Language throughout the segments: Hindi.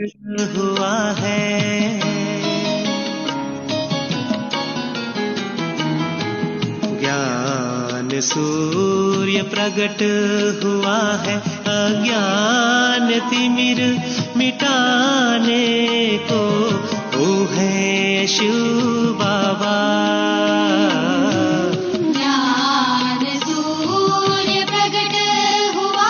हुआ है, ज्ञान सूर्य प्रकट हुआ है, अज्ञान तिमिर मिटाने को, वो है शिव बाबा। ज्ञान सूर्य प्रकट हुआ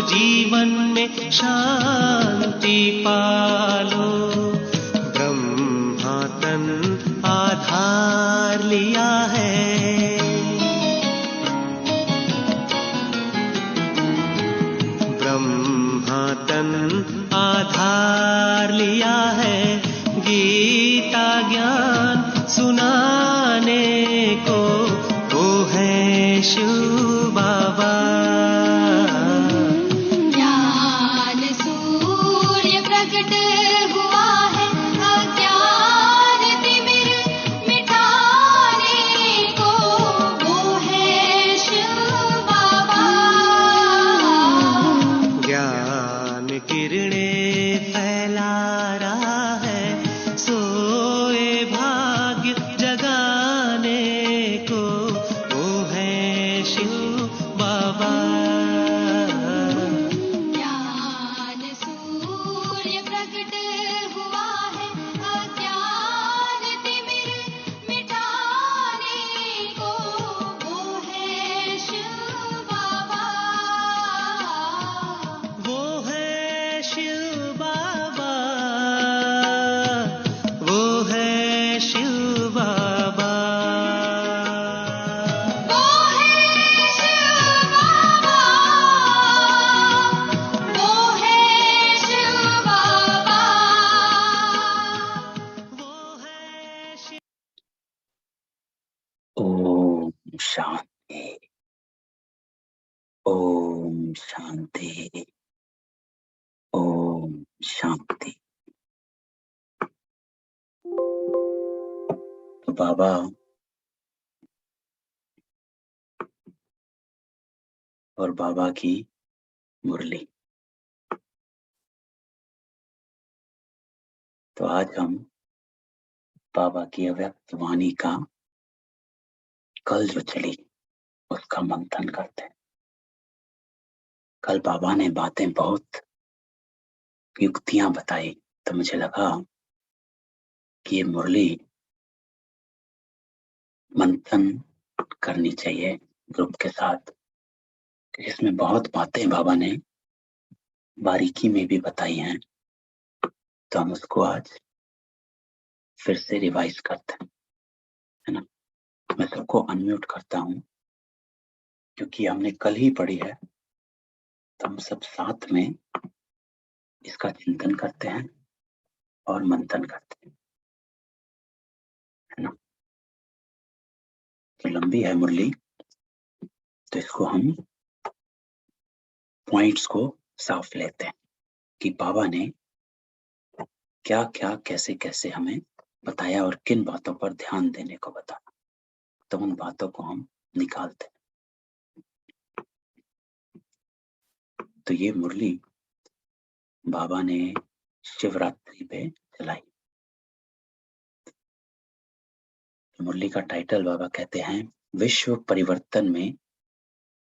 जीवन में शांति पालो। ब्रह्मा तन आधार लिया है, ब्रह्मा तन आधार लिया है, गीता ज्ञान सुनाने को, वो है शिव बाबा। शांति, ओम शांति, ओम शांति। तो बाबा और बाबा की मुरली। तो आज हम बाबा की अव्यक्त वाणी का कल जो चली उसका मंथन करते हैं। कल बाबा ने बातें बहुत युक्तियां बताई, तो मुझे लगा कि ये मुरली मंथन करनी चाहिए ग्रुप के साथ, इसमें बहुत बातें बाबा ने बारीकी में भी बताई हैं। तो हम उसको आज फिर से रिवाइज करते हैं, है ना। मैं सबको अनम्यूट करता हूं क्योंकि हमने कल ही पढ़ी है, तो हम सब साथ में इसका चिंतन करते हैं और मंथन करते हैं, है ना। तो लंबी है मुरली, तो इसको हम पॉइंट्स को साफ लेते हैं कि बाबा ने क्या क्या कैसे कैसे हमें बताया और किन बातों पर ध्यान देने को बताया। तो उन बातों को हम निकालते हैं। तो ये मुरली बाबा ने शिवरात्रि पे चलाई। मुरली का टाइटल बाबा कहते हैं, विश्व परिवर्तन में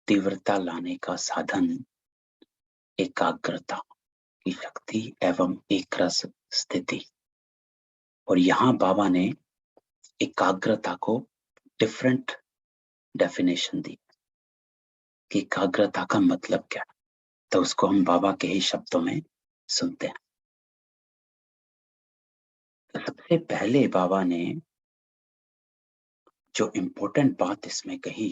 तीव्रता लाने का साधन एकाग्रता की शक्ति एवं एक रस स्थिति। और यहाँ बाबा ने एकाग्रता को डिफरेंट डेफिनेशन दी कि एकाग्रता का मतलब क्या। तो उसको हम बाबा के ही शब्दों में सुनते हैं। तो सबसे पहले बाबा ने जो इम्पोर्टेंट बात इसमें कही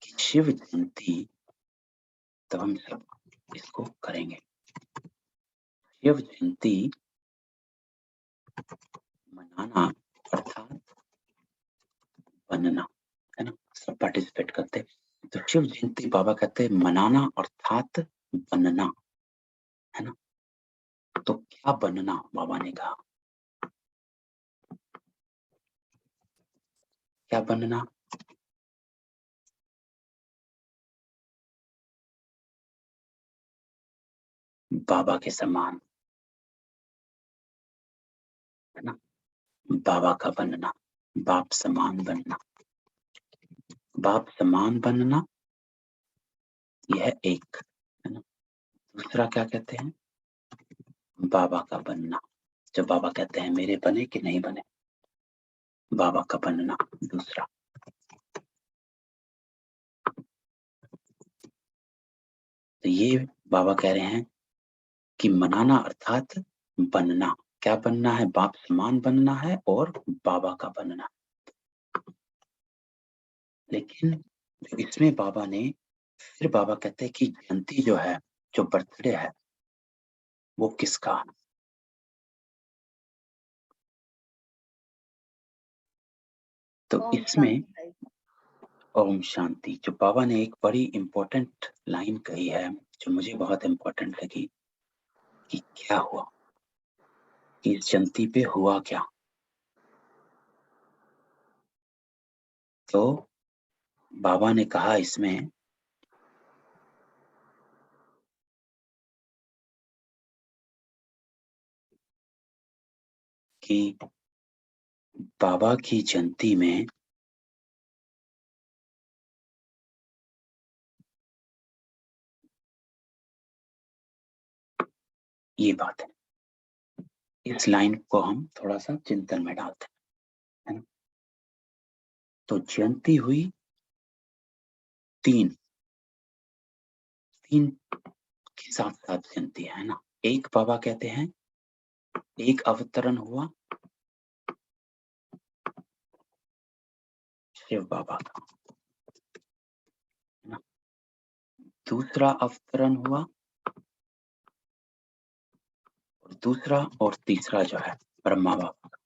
कि शिव जयंती, तो हम सब इसको करेंगे। शिव जयंती मनाना अर्थात बनना, है ना, सब पार्टिसिपेट करते। तो शिव जयंती बाबा कहते हैं मनाना अर्थात बनना, है ना। तो क्या बनना बाबा ने कहा, क्या बनना? बाबा के समान, है ना, बाबा का बनना, बाप समान बनना। बाप समान बनना यह एक, है ना। दूसरा क्या कहते हैं, बाबा का बनना। जो बाबा कहते हैं मेरे बने कि नहीं बने, बाबा का बनना दूसरा। तो ये बाबा कह रहे हैं कि मनाना अर्थात बनना। क्या बनना है? बाप समान बनना है और बाबा का बनना। लेकिन जो इसमें बाबा ने फिर बाबा कहते हैं कि जयंती जो है, जो बर्थडे है, वो किसका? तो ओम इसमें शांति। ओम शांति, जो बाबा ने एक बड़ी इंपॉर्टेंट लाइन कही है जो मुझे बहुत इंपॉर्टेंट लगी कि क्या हुआ, कि इस जयंती पे हुआ क्या। तो बाबा ने कहा इसमें कि बाबा की जयंती में ये बात है। इस लाइन को हम थोड़ा सा चिंतन में डालते हैं, है ना। तो जयंती हुई तीन के साथ साथ जयंती है ना। एक बाबा कहते हैं एक अवतरण हुआ शिव बाबा का, है ना। दूसरा अवतरण हुआ और दूसरा और तीसरा जो है ब्रह्मा बाबा का।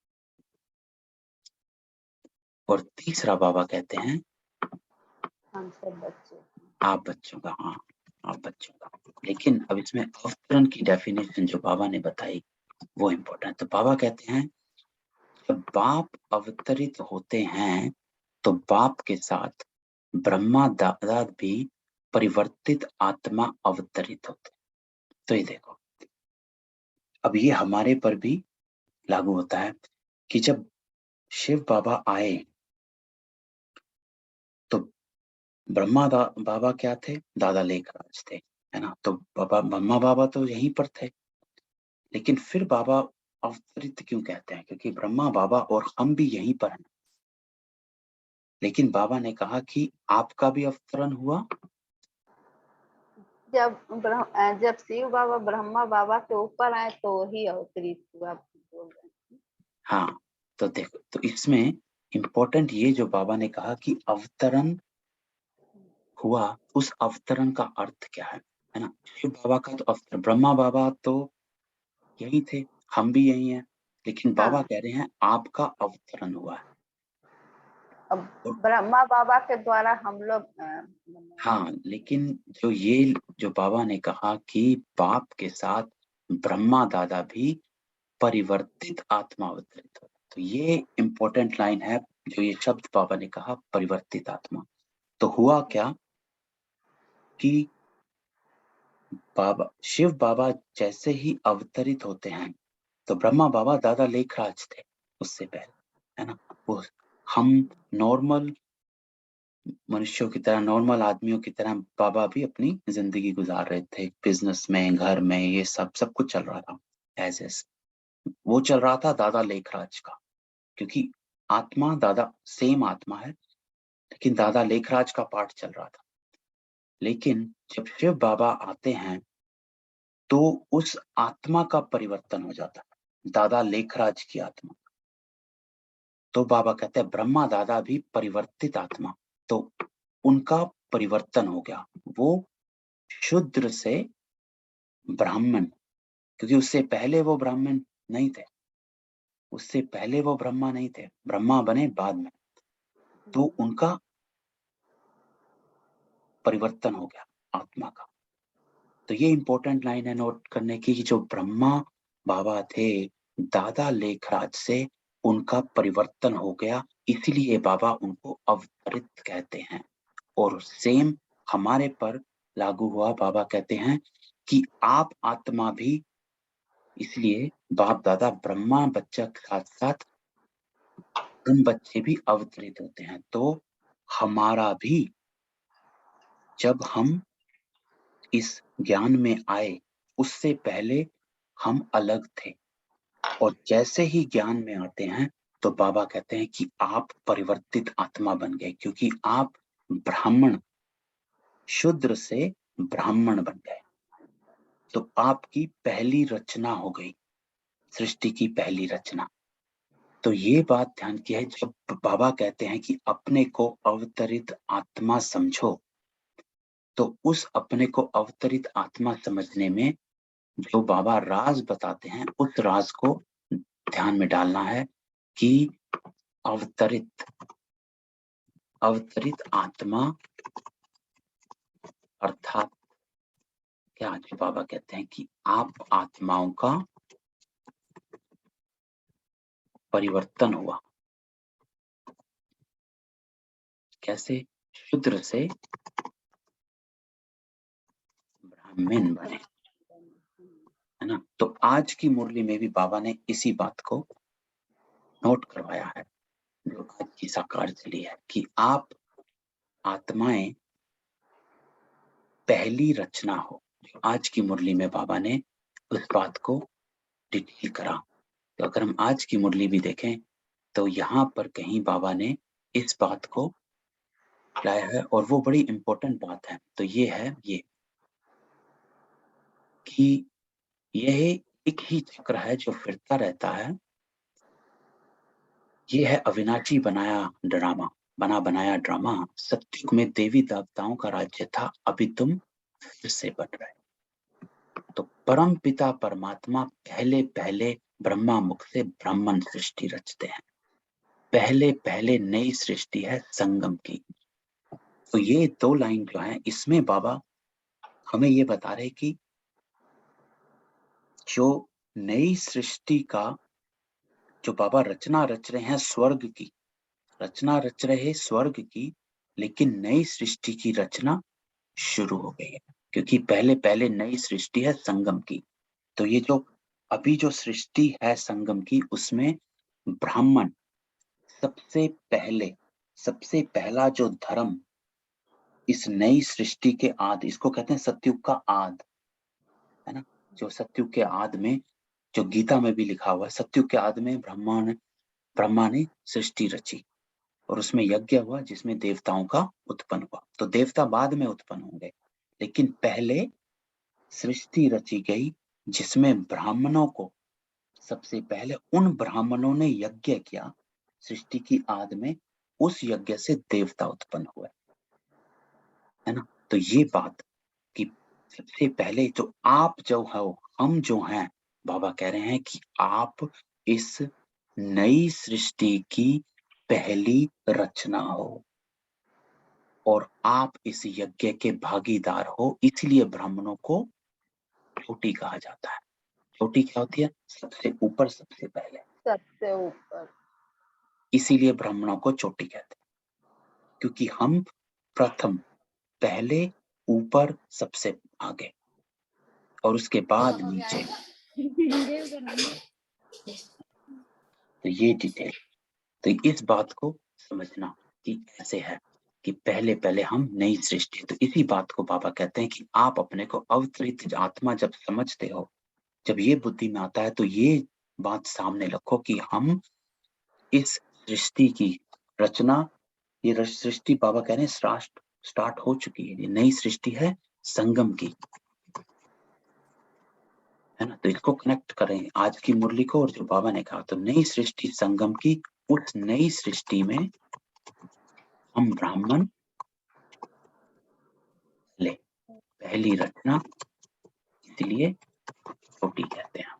और तीसरा बाबा कहते हैं हम सब बच्चे। आप बच्चों का। हाँ, आप बच्चों का। लेकिन अब इसमें अवतरण की डेफिनेशन जो बाबा ने बताई वो इम्पोर्टेंट। तो बाबा कहते हैं जब बाप अवतरित होते हैं तो बाप के साथ ब्रह्मा दादा भी परिवर्तित आत्मा अवतरित होते। तो ये देखो, अब ये हमारे पर भी लागू होता है कि जब शिव बाबा आए तो ब्रह्मा बाबा क्या थे? दादा लेखराज थे, है ना। तो बाबा ब्रह्मा बाबा तो यहीं पर थे, लेकिन फिर बाबा अवतरित क्यों कहते हैं? क्योंकि ब्रह्मा बाबा और हम भी यहीं पर हैं। लेकिन बाबा ने कहा कि आपका भी अवतरण हुआ जब शिव बाबा ब्रह्मा बाबा के ऊपर आए तो ही अवतरित हुआ, बोल रहे हैं। हाँ। तो देखो, तो इसमें इम्पोर्टेंट ये जो बाबा ने कहा कि अवतरण हुआ, उस अवतरण का अर्थ क्या है ना। शिव बाबा का तो अवतरण, ब्रह्मा बाबा तो यही थे, हम भी यही हैं, लेकिन बाबा हाँ, कह रहे हैं आपका अवतरण हुआ है। अब और ब्रह्मा बाबा के द्वारा हम लोग हाँ, लेकिन जो बाबा ने कहा कि बाप के साथ ब्रह्मा दादा भी परिवर्तित आत्मा अवतरित हो, तो ये इम्पोर्टेंट लाइन है जो ये शब्द बाबा ने कहा, परिवर्तित आत्मा। तो हुआ क्या कि बाबा शिव बाबा जैसे ही अवतरित होते हैं, तो ब्रह्मा बाबा दादा लेखराज थे उससे पहले, है ना। वो हम नॉर्मल मनुष्यों की तरह, नॉर्मल आदमियों की तरह बाबा भी अपनी जिंदगी गुजार रहे थे, बिजनेस में, घर में, ये सब कुछ चल रहा था एज एस। वो चल रहा था दादा लेखराज का, क्योंकि आत्मा दादा सेम आत्मा है, लेकिन दादा लेखराज का पार्ट चल रहा था। लेकिन जब शिव बाबा आते हैं तो उस आत्मा का परिवर्तन हो जाता है, दादा लेखराज की आत्मा। तो बाबा कहते हैं ब्रह्मा दादा भी परिवर्तित आत्मा, तो उनका परिवर्तन हो गया, वो शूद्र से ब्राह्मण, क्योंकि उससे पहले वो ब्राह्मण नहीं थे, उससे पहले वो ब्रह्मा नहीं थे, ब्रह्मा बने बाद में, तो उनका परिवर्तन हो गया आत्मा का। तो ये इंपॉर्टेंट लाइन है नोट करने की, कि जो ब्रह्मा बाबा थे दादा लेखराज से उनका परिवर्तन हो गया, इसीलिए बाबा उनको अवतरित कहते हैं। और सेम हमारे पर लागू हुआ, बाबा कहते हैं कि आप आत्मा भी, इसलिए बाप दादा ब्रह्मा बच्चा के साथ साथ हम बच्चे भी अवतरित होते हैं। तो हमारा भी, जब हम इस ज्ञान में आए उससे पहले हम अलग थे, और जैसे ही ज्ञान में आते हैं तो बाबा कहते हैं कि आप परिवर्तित आत्मा बन गए, क्योंकि आप ब्राह्मण, शूद्र से ब्राह्मण बन गए। तो आपकी पहली रचना हो गई, सृष्टि की पहली रचना। तो ये बात ध्यान की है, जब बाबा कहते हैं कि अपने को अवतरित आत्मा समझो, तो उस अपने को अवतरित आत्मा समझने में जो बाबा राज बताते हैं, उस राज को ध्यान में डालना है कि अवतरित आत्मा अर्थात क्या, जो बाबा कहते हैं कि आप आत्माओं का परिवर्तन हुआ। कैसे? शूद्र से ब्राह्मण बने, है ना। तो आज की मुरली में भी बाबा ने इसी बात को नोट करवाया है, जो आज की साकार चली है, कि आप आत्माएं पहली रचना हो। आज की मुरली में बाबा ने उस बात को डिटेल करा। तो अगर हम आज की मुरली भी देखें तो यहाँ पर कहीं बाबा ने इस बात को लाया है, और वो बड़ी इंपॉर्टेंट बात है। तो ये है ये कि यह एक ही चक्र है जो फिरता रहता है। ये है अविनाशी बना बनाया ड्रामा। सत्युग में देवी देवताओं का राज्य था, अभी तुम फिर से बन रहे। तो परम पिता परमात्मा पहले पहले ब्रह्मा मुख से ब्राह्मण सृष्टि रचते हैं। पहले पहले नई सृष्टि है संगम की। तो ये दो लाइन जो है, इसमें बाबा हमें ये बता रहे कि जो नई सृष्टि का, जो बाबा रचना रच रहे हैं स्वर्ग की, रचना रच रहे स्वर्ग की, लेकिन नई सृष्टि की रचना शुरू हो गई है, क्योंकि पहले पहले नई सृष्टि है संगम की। तो ये जो अभी जो सृष्टि है संगम की, उसमें ब्राह्मण सबसे पहला जो धर्म इस नई सृष्टि के आद, इसको कहते हैं सतयुग का आद, है ना। जो सतयुग के आद में, जो गीता में भी लिखा हुआ है, सतयुग के आद में ब्रह्मा ने सृष्टि रची, और उसमें यज्ञ हुआ जिसमें देवताओं का उत्पन्न हुआ। तो देवता बाद में उत्पन्न होंगे, लेकिन पहले सृष्टि रची गई जिसमें ब्राह्मणों को, सबसे पहले उन ब्राह्मणों ने यज्ञ किया सृष्टि की आद में, उस यज्ञ से देवता उत्पन्न हुए, है ना। तो ये बात कि सबसे पहले जो आप जो हो, हम जो हैं, बाबा कह रहे हैं कि आप इस नई सृष्टि की पहली रचना हो, और आप इस यज्ञ के भागीदार हो। इसलिए ब्राह्मणों को चोटी कहा जाता है। चोटी क्या होती है? सबसे ऊपर, सबसे पहले, सबसे ऊपर। इसीलिए ब्राह्मणों को चोटी कहते हैं, क्योंकि हम प्रथम, पहले, ऊपर, सबसे आगे। और उसके बाद नीचे। तो ये डिटेल, तो इस बात को समझना कि ऐसे है कि पहले पहले हम नई सृष्टि। तो इसी बात को बाबा कहते हैं कि आप अपने को अवतरित आत्मा जब समझते हो, जब ये बुद्धि में आता है, तो ये बात सामने रखो कि हम इस सृष्टि की रचना, ये सृष्टि बाबा कह रहे हैं स्टार्ट हो चुकी है। ये नई सृष्टि है संगम की, है ना। तो इसको कनेक्ट करें आज की मुरली को और जो बाबा ने कहा। तो नई सृष्टि संगम की, उस नई सृष्टि में हम ब्राह्मण ले, पहली रचना, इसलिए छोटी कहते हैं,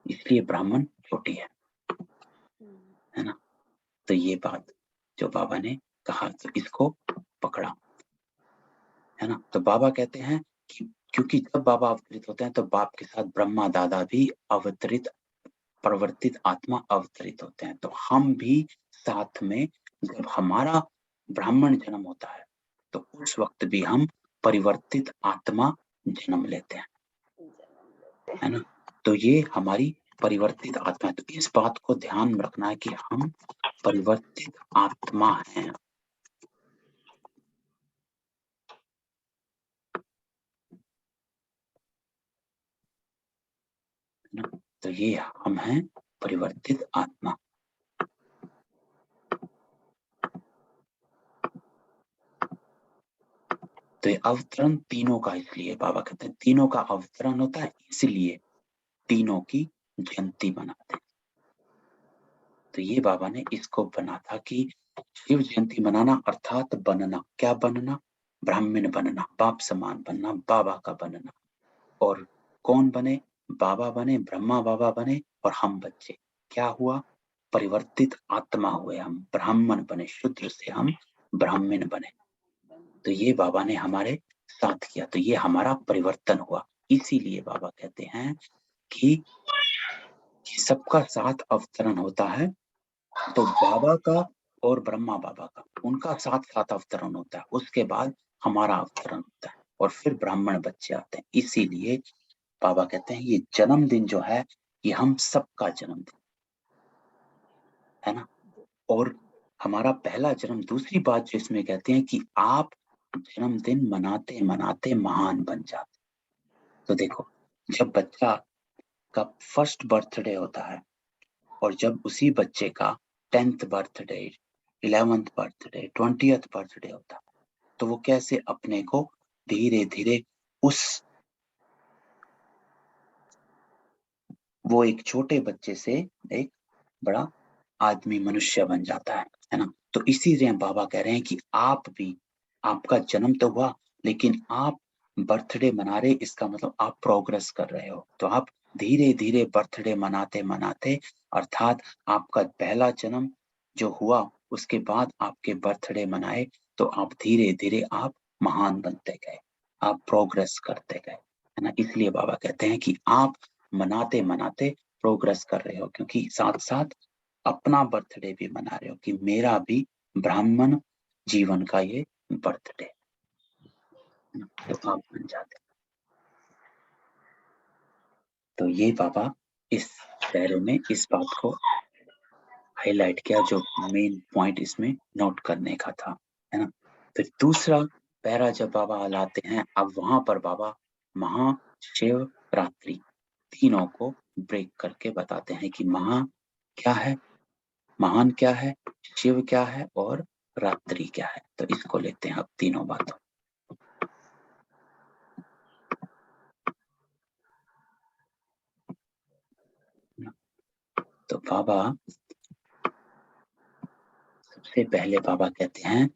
इसलिए ब्राह्मण छोटी है ना। तो ये बात जो बाबा ने कहा, तो इसको पकड़ा, है ना। तो बाबा कहते हैं कि क्योंकि जब बाबा अवतरित होते हैं तो बाप के साथ ब्रह्मा दादा भी अवतरित, परिवर्तित आत्मा अवतरित होते हैं। तो हम भी साथ में, जब हमारा ब्राह्मण जन्म होता है तो उस वक्त भी हम परिवर्तित आत्मा जन्म लेते हैं, है ना। तो ये हमारी परिवर्तित आत्मा है। तो इस बात को ध्यान में रखना है कि हम परिवर्तित आत्मा हैं। तो ये हम हैं परिवर्तित आत्मा। तो ये अवतरण तीनों का, इसलिए बाबा कहते हैं तीनों का अवतरण होता है, इसलिए तीनों की जयंती मनाते हैं। तो ये बाबा ने इसको बना था कि शिव जयंती मनाना अर्थात बनना, क्या बनना, ब्राह्मण बनना, बाप समान बनना, बाबा का बनना। और कौन बने, बाबा बने, ब्रह्मा बाबा बने, और हम बच्चे क्या हुआ, परिवर्तित आत्मा हुए, हम ब्राह्मण बने, शूद्र से हम ब्राह्मण बने। तो ये बाबा ने हमारे साथ किया, तो ये हमारा परिवर्तन हुआ। इसीलिए बाबा कहते हैं कि सबका साथ अवतरण होता है। तो बाबा का और ब्रह्मा बाबा का, उनका साथ साथ अवतरण होता है, उसके बाद हमारा अवतरण होता है, और फिर ब्राह्मण बच्चे आते हैं। इसीलिए बाबा कहते हैं ये जन्मदिन जो है, ये हम सबका जन्मदिन है ना। और हमारा पहला जन्म, दूसरी बात जो इसमें कहते हैं कि आप जन्मदिन मनाते मनाते महान बन जाते। तो देखो, जब बच्चा का फर्स्ट बर्थडे होता है और जब उसी बच्चे का 10th birthday, 11th birthday, 20th birthday होता है, तो वो कैसे अपने को धीरे धीरे वो एक छोटे बच्चे से एक बड़ा आदमी, मनुष्य बन जाता है ना। तो इसीलिए बाबा कह रहे हैं कि आप भी, आपका जन्म तो हुआ लेकिन आप बर्थडे मना रहे, इसका मतलब आप प्रोग्रेस कर रहे हो। तो आप धीरे धीरे बर्थडे मनाते मनाते, अर्थात आपका पहला जन्म जो हुआ उसके बाद आपके बर्थडे मनाए, तो आप धीरे धीरे आप महान बनते गए, आप प्रोग्रेस करते गए, है ना। इसलिए बाबा कहते हैं कि आप मनाते मनाते प्रोग्रेस कर रहे हो, क्योंकि साथ साथ अपना बर्थडे भी मना रहे हो कि मेरा भी ब्राह्मण जीवन का ये बर्थडे, तो आप बन जाते। तो ये बाबा इस पैरे में इस बात को हाईलाइट किया, जो मेन पॉइंट इसमें नोट करने का था, है ना। फिर दूसरा पैरा जब बाबा लाते हैं, अब वहां पर बाबा महाशिवरात्रि तीनों को ब्रेक करके बताते हैं कि महा क्या है, महान क्या है, शिव क्या है, और रात्रि क्या है। तो इसको लेते हैं अब तीनों बातों। तो बाबा सबसे पहले बाबा कहते हैं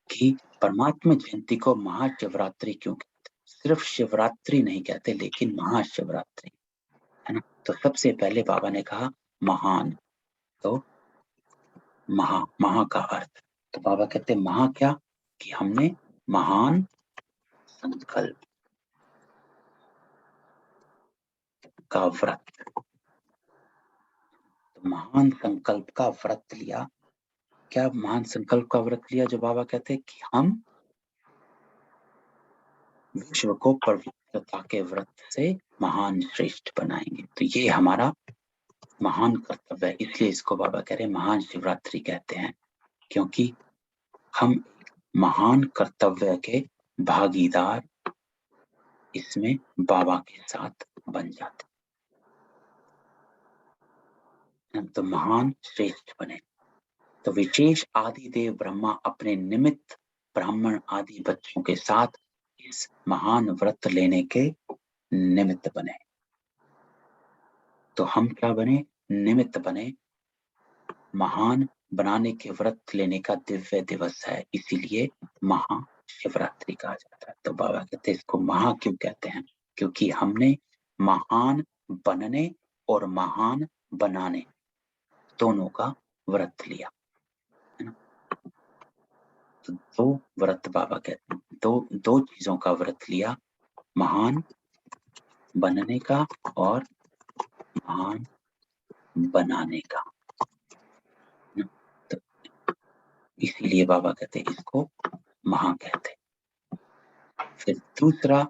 कि परमात्मा जयंती को महाशिवरात्रि क्यों कहते हैं, सिर्फ शिवरात्रि नहीं कहते लेकिन महाशिवरात्रि, है ना। तो सबसे पहले बाबा ने कहा महान, तो महा का अर्थ, तो बाबा कहते हैं महा क्या, कि हमने महान संकल्प का व्रत, तो महान संकल्प का व्रत लिया। क्या महान संकल्प का व्रत लिया, जो बाबा कहते हैं कि हम विश्व को पवित्रता के व्रत से महान श्रेष्ठ बनाएंगे। तो ये हमारा महान कर्तव्य है, इसलिए इसको बाबा कह रहे हैं महान शिवरात्रि कहते हैं, क्योंकि हम महान कर्तव्य के भागीदार इसमें बाबा के साथ बन जाते हैं, तो महान श्रेष्ठ बने। तो विशेष आदि देव ब्रह्मा अपने निमित्त ब्राह्मण आदि बच्चों के साथ इस महान व्रत लेने के निमित्त बने। तो हम क्या बने? निमित्त बने। महान बनाने के व्रत लेने का दिव्य दिवस है, इसीलिए महाशिवरात्रि कहा जाता है। तो बाबा कहते हैं इसको महा क्यों कहते हैं? क्योंकि हमने महान बनने और महान बनाने दोनों का व्रत लिया है ना। तो दो व्रत बाबा कहते हैं, दो चीजों का व्रत लिया, महान बनने का और महान बनाने का। तो इसीलिए बाबा कहते हैं इसको महा कहते हैं। फिर दूसरा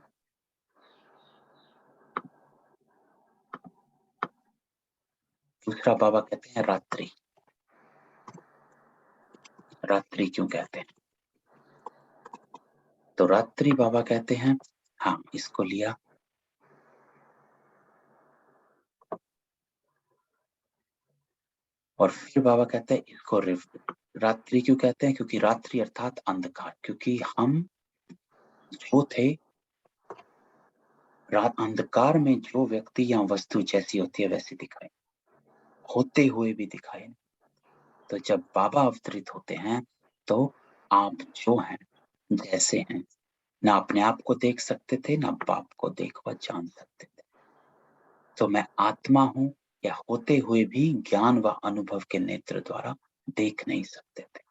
बाबा कहते हैं रात्रि। रात्रि क्यों कहते हैं? तो रात्रि बाबा कहते हैं, हाँ इसको लिया, और फिर बाबा कहते हैं इसको रात्रि क्यों कहते हैं? क्योंकि रात्रि अर्थात अंधकार, क्योंकि हम जो थे रात अंधकार में जो व्यक्ति या वस्तु जैसी होती है वैसी दिखाई, होते हुए भी दिखाई। तो जब बाबा अवतरित होते हैं तो आप जो हैं जैसे हैं, ना अपने आप को देख सकते थे, ना बाप को देख व जान सकते थे। तो मैं आत्मा हूं या होते हुए भी ज्ञान व अनुभव के नेत्र द्वारा देख नहीं सकते थे,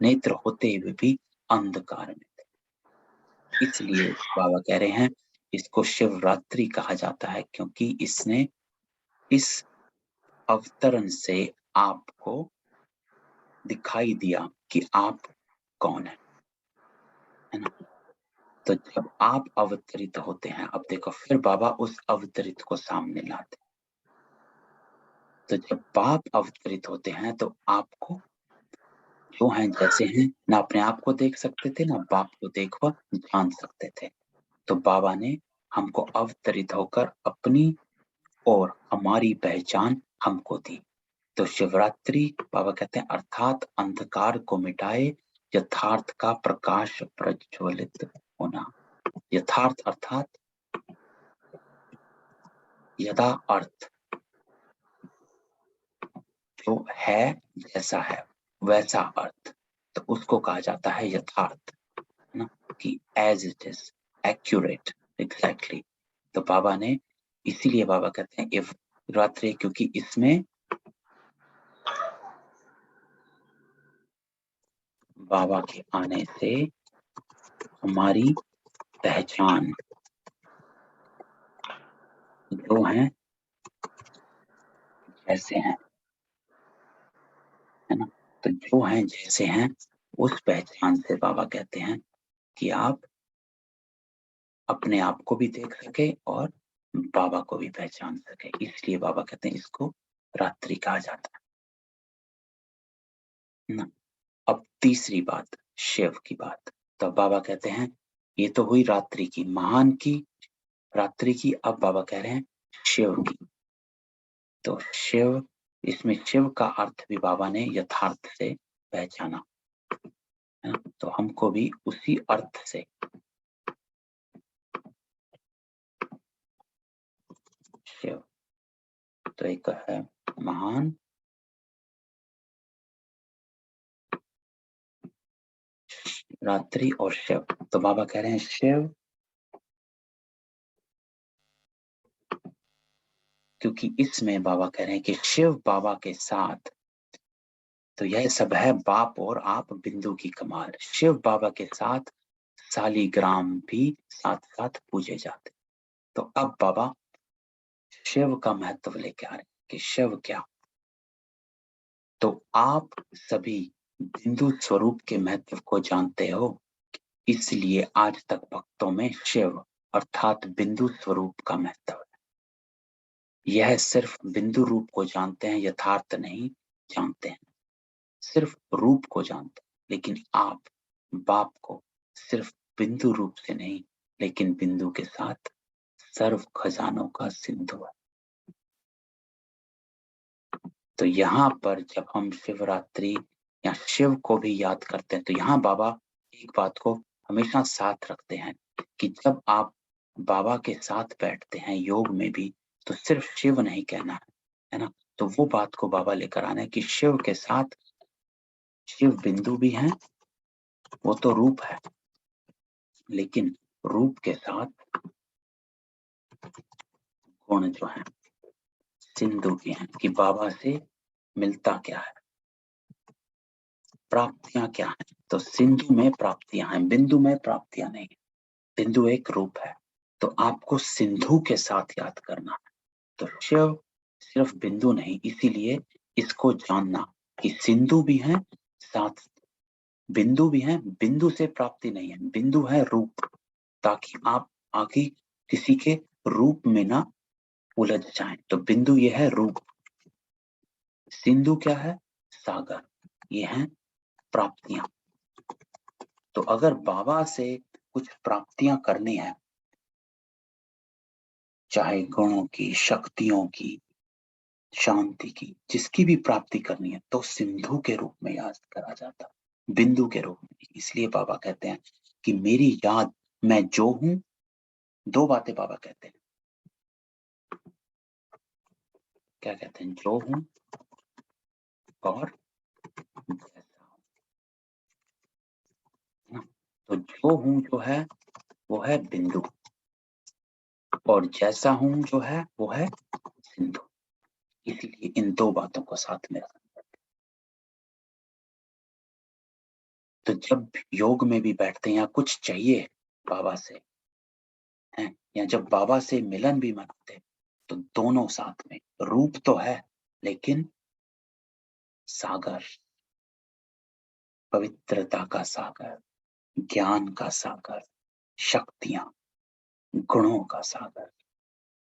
नेत्र होते हुए भी अंधकार में थे। इसलिए बाबा कह रहे हैं इसको शिवरात्रि कहा जाता है, क्योंकि इसने इस अवतरण से आपको दिखाई दिया कि आप कौन है ना। तो जब आप अवतरित होते हैं, अब देखो फिर बाबा उस अवतरित को सामने लाते। तो जब बाप अवतरित होते हैं तो आपको जो हैं जैसे हैं, ना अपने आप को देख सकते थे, ना बाप को देख व जान सकते थे। तो बाबा ने हमको अवतरित होकर अपनी और हमारी पहचान हमको दी। तो शिवरात्रि बाबा कहते हैं अर्थात अंधकार को मिटाए यथार्थ का प्रकाश प्रज्वलित होना। यथार्थ अर्थात यदा अर्थ जो है जैसा है वैसा अर्थ, तो उसको कहा जाता है यथार्थ, है ना, कि as it is, accurate, exactly. तो बाबा ने इसीलिए बाबा कहते हैं इफ रात्रि, क्योंकि इसमें बाबा के आने से हमारी पहचान जो है जैसे हैं, है ना। तो जो हैं जैसे हैं उस पहचान से बाबा कहते हैं कि आप अपने आप को भी देख सके और बाबा को भी पहचान सके, इसलिए बाबा कहते हैं इसको रात्रि कहा जाता है ना। अब तीसरी बात शिव की बात। तो बाबा कहते हैं ये तो हुई रात्रि की, महान की, रात्रि की। अब बाबा कह रहे हैं शिव की। तो शिव, इसमें शिव का अर्थ भी बाबा ने यथार्थ से पहचाना है ना। तो हमको भी उसी अर्थ से शिव, तो एक है महान, रात्रि और शिव। तो बाबा कह रहे हैं शिव, क्योंकि इसमें बाबा कह रहे हैं कि शिव बाबा के साथ, तो यह सब है बाप और आप बिंदु की कमाल। शिव बाबा के साथ शालिग्राम भी साथ साथ पूजे जाते। तो अब बाबा शिव का महत्व लेके आ रहे हैं कि शिव क्या। तो आप सभी बिंदु स्वरूप के महत्व को जानते हो, इसलिए आज तक भक्तों में शिव अर्थात बिंदु स्वरूप का महत्व है। यह सिर्फ बिंदु रूप को जानते हैं, यथार्थ नहीं जानते हैं, सिर्फ रूप को जानते हैं। लेकिन आप बाप को सिर्फ बिंदु रूप से नहीं, लेकिन बिंदु के साथ सर्व खजानों का सिंधु है। तो यहाँ पर जब हम शिवरात्रि या शिव को भी याद करते हैं, तो यहाँ बाबा एक बात को हमेशा साथ रखते हैं कि जब आप बाबा के साथ बैठते हैं योग में भी, तो सिर्फ शिव नहीं कहना है ना। तो वो बात को बाबा लेकर आना है कि शिव के साथ शिव बिंदु भी हैं, वो तो रूप है, लेकिन रूप के साथ गुण जो है सिंधु भी हैं कि बाबा से मिलता क्या है, प्राप्तियां क्या है। तो सिंधु में प्राप्तियां हैं, बिंदु में प्राप्तियां नहीं। बिंदु एक रूप है, तो आपको सिंधु के साथ याद करना है। तो शिव सिर्फ बिंदु नहीं, इसीलिए इसको जानना कि सिंधु भी है, साथ बिंदु भी है। बिंदु से प्राप्ति नहीं है, बिंदु है रूप, ताकि आप आगे किसी के रूप में ना उलझ जाएं। तो बिंदु ये है रूप, सिंधु क्या है, सागर, ये है प्राप्तियां। तो अगर बाबा से कुछ प्राप्तियां करनी है, चाहे गुणों की, शक्तियों की, शांति की, जिसकी भी प्राप्ति करनी है, तो सिंधु के रूप में याद करा जाता, बिंदु के रूप में। इसलिए बाबा कहते हैं कि मेरी याद, मैं जो हूं, दो बातें बाबा कहते हैं। क्या कहते हैं, जो हूं और जैसा हूं। तो जो हूं जो है वो है बिंदु, और जैसा हूं जो है वो है सिंधु। इसलिए इन दो बातों को साथ में रखना। तो जब योग में भी बैठते हैं या कुछ चाहिए बाबा से हैं, या जब बाबा से मिलन भी मनाते, तो दोनों साथ में, रूप तो है लेकिन सागर, पवित्रता का सागर, ज्ञान का सागर, शक्तियां, गुणों का सागर,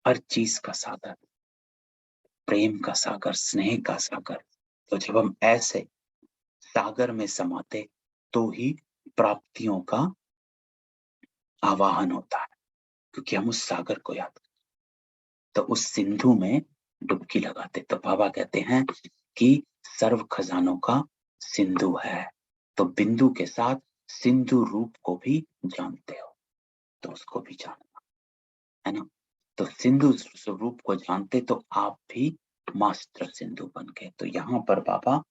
हर चीज का सागर, प्रेम का सागर, स्नेह का सागर। तो जब हम ऐसे सागर में समाते, तो ही प्राप्तियों का आवाहन होता है, क्योंकि हम उस सागर को याद करते, तो उस सिंधु में डुबकी लगाते। तो बाबा कहते हैं कि सर्व खजानों का सिंधु है। तो बिंदु के साथ सिंधु रूप को भी जानते हो, तो उसको भी जानना है ना। तो सिंधु स्वरूप को जानते तो आप भी मास्टर सिंधु बन गए। तो यहाँ पर बाबा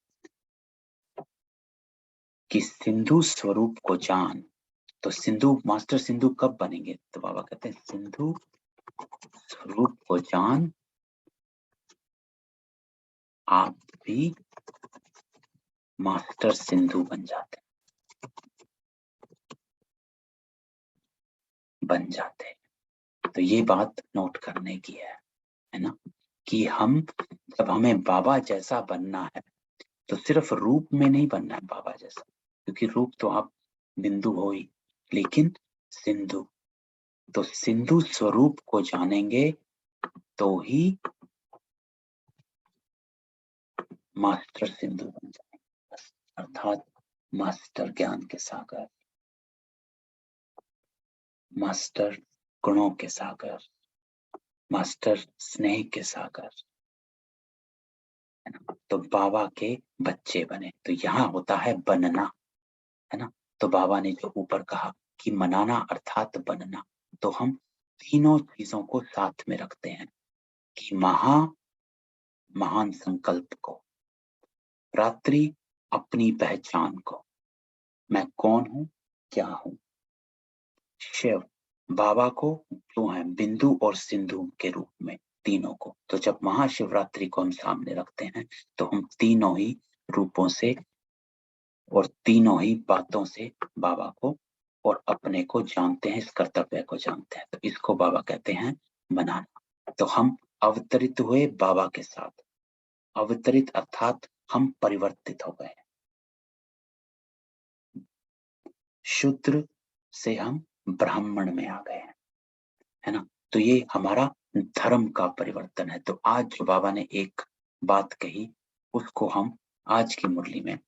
कि सिंधु स्वरूप को जान, तो सिंधु, मास्टर सिंधु कब बनेंगे, तो बाबा कहते हैं सिंधु स्वरूप को जान, आप भी मास्टर सिंधु बन जाते तो ये बात नोट करने की है ना, कि हम जब हमें बाबा जैसा बनना है, तो सिर्फ रूप में नहीं बनना है बाबा जैसा, क्योंकि रूप तो आप बिंदु हो ही, लेकिन सिंधु, तो सिंधु स्वरूप को जानेंगे तो ही मास्टर सिंधु बन जाएंगे, अर्थात मास्टर ज्ञान के सागर, मास्टर गुणों के सागर, मास्टर स्नेह के सागर, है ना। तो बाबा के बच्चे बने, तो यहाँ होता है बनना, है ना। तो बाबा ने जो ऊपर कहा कि मनाना अर्थात बनना, तो हम तीनों चीजों को साथ में रखते हैं कि महान संकल्प को, रात्रि अपनी पहचान को, मैं कौन हूं, क्या हूं, शिव बाबा को जो है बिंदु और सिंधु के रूप में, तीनों को। तो जब महाशिवरात्रि को हम सामने रखते हैं, तो हम तीनों ही रूपों से और तीनों ही बातों से बाबा को और अपने को जानते हैं, इस कर्तव्य को जानते हैं। तो इसको बाबा कहते हैं मनाना। तो हम अवतरित हुए बाबा के साथ, अवतरित अर्थात हम परिवर्तित हो गए, शूद्र से हम ब्राह्मण में आ गए हैं, है ना। तो ये हमारा धर्म का परिवर्तन है। तो आज जो बाबा ने एक बात कही उसको हम आज की मुरली में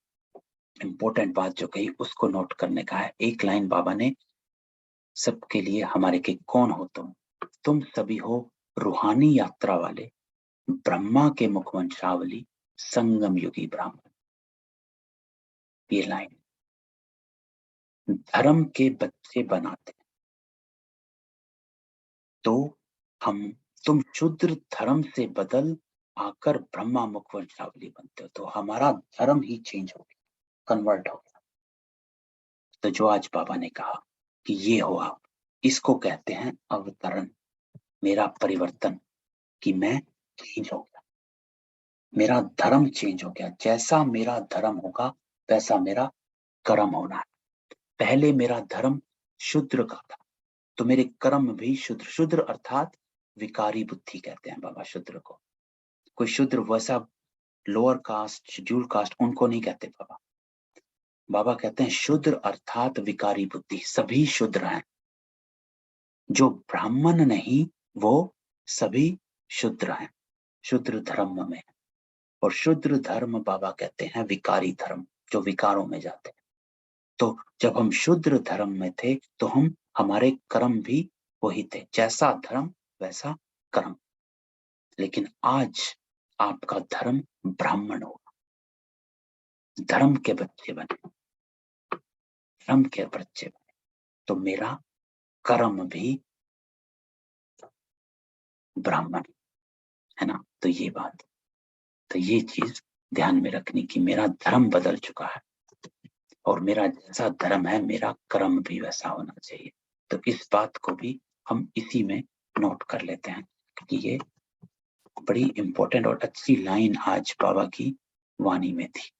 इम्पोर्टेंट बात जो कही उसको नोट करने का है। एक लाइन बाबा ने सबके लिए हमारे के कौन हो तुम सभी हो रूहानी यात्रा वाले, ब्रह्मा के मुखवंशावली, संगम युगी ब्राह्मण। ये लाइन धर्म के बच्चे बनाते हैं। तो तुम शूद्र धर्म से बदल आकर ब्रह्मा मुखवंशावली बनते हो। तो हमारा धर्म ही चेंज हो गया, कन्वर्ट हो गया। तो जो आज बाबा ने कहा कि ये हो आप, इसको कहते हैं अवतरण, मेरा परिवर्तन, कि मैं चेंज हो गया, मेरा धर्म चेंज हो गया। जैसा मेरा धर्म होगा वैसा मेरा कर्म होना है। पहले मेरा धर्म शूद्र का था तो मेरे कर्म भी शूद्र। शूद्र अर्थात विकारी बुद्धि कहते हैं बाबा शूद्र को। कोई शूद्र वैसा लोअर कास्ट, शेड्यूल कास्ट, उनको नहीं कहते बाबा। बाबा कहते हैं शूद्र अर्थात विकारी बुद्धि। सभी शूद्र हैं, जो ब्राह्मण नहीं वो सभी शूद्र हैं, शूद्र धर्म में। और शूद्र धर्म बाबा कहते हैं विकारी धर्म, जो विकारों में जाते हैं। तो जब हम शूद्र धर्म में थे तो हमारे कर्म भी वही थे, जैसा धर्म वैसा कर्म। लेकिन आज आपका धर्म ब्राह्मण होगा, धर्म के बच्चे बने, धर्म के बच्चे बने, तो मेरा कर्म भी ब्राह्मण है ना। तो ये बात, तो ये चीज ध्यान में रखनी कि मेरा धर्म बदल चुका है और मेरा जैसा धर्म है मेरा कर्म भी वैसा होना चाहिए। तो इस बात को भी हम इसी में नोट कर लेते हैं कि ये बड़ी इंपॉर्टेंट और अच्छी लाइन आज बाबा की वाणी में थी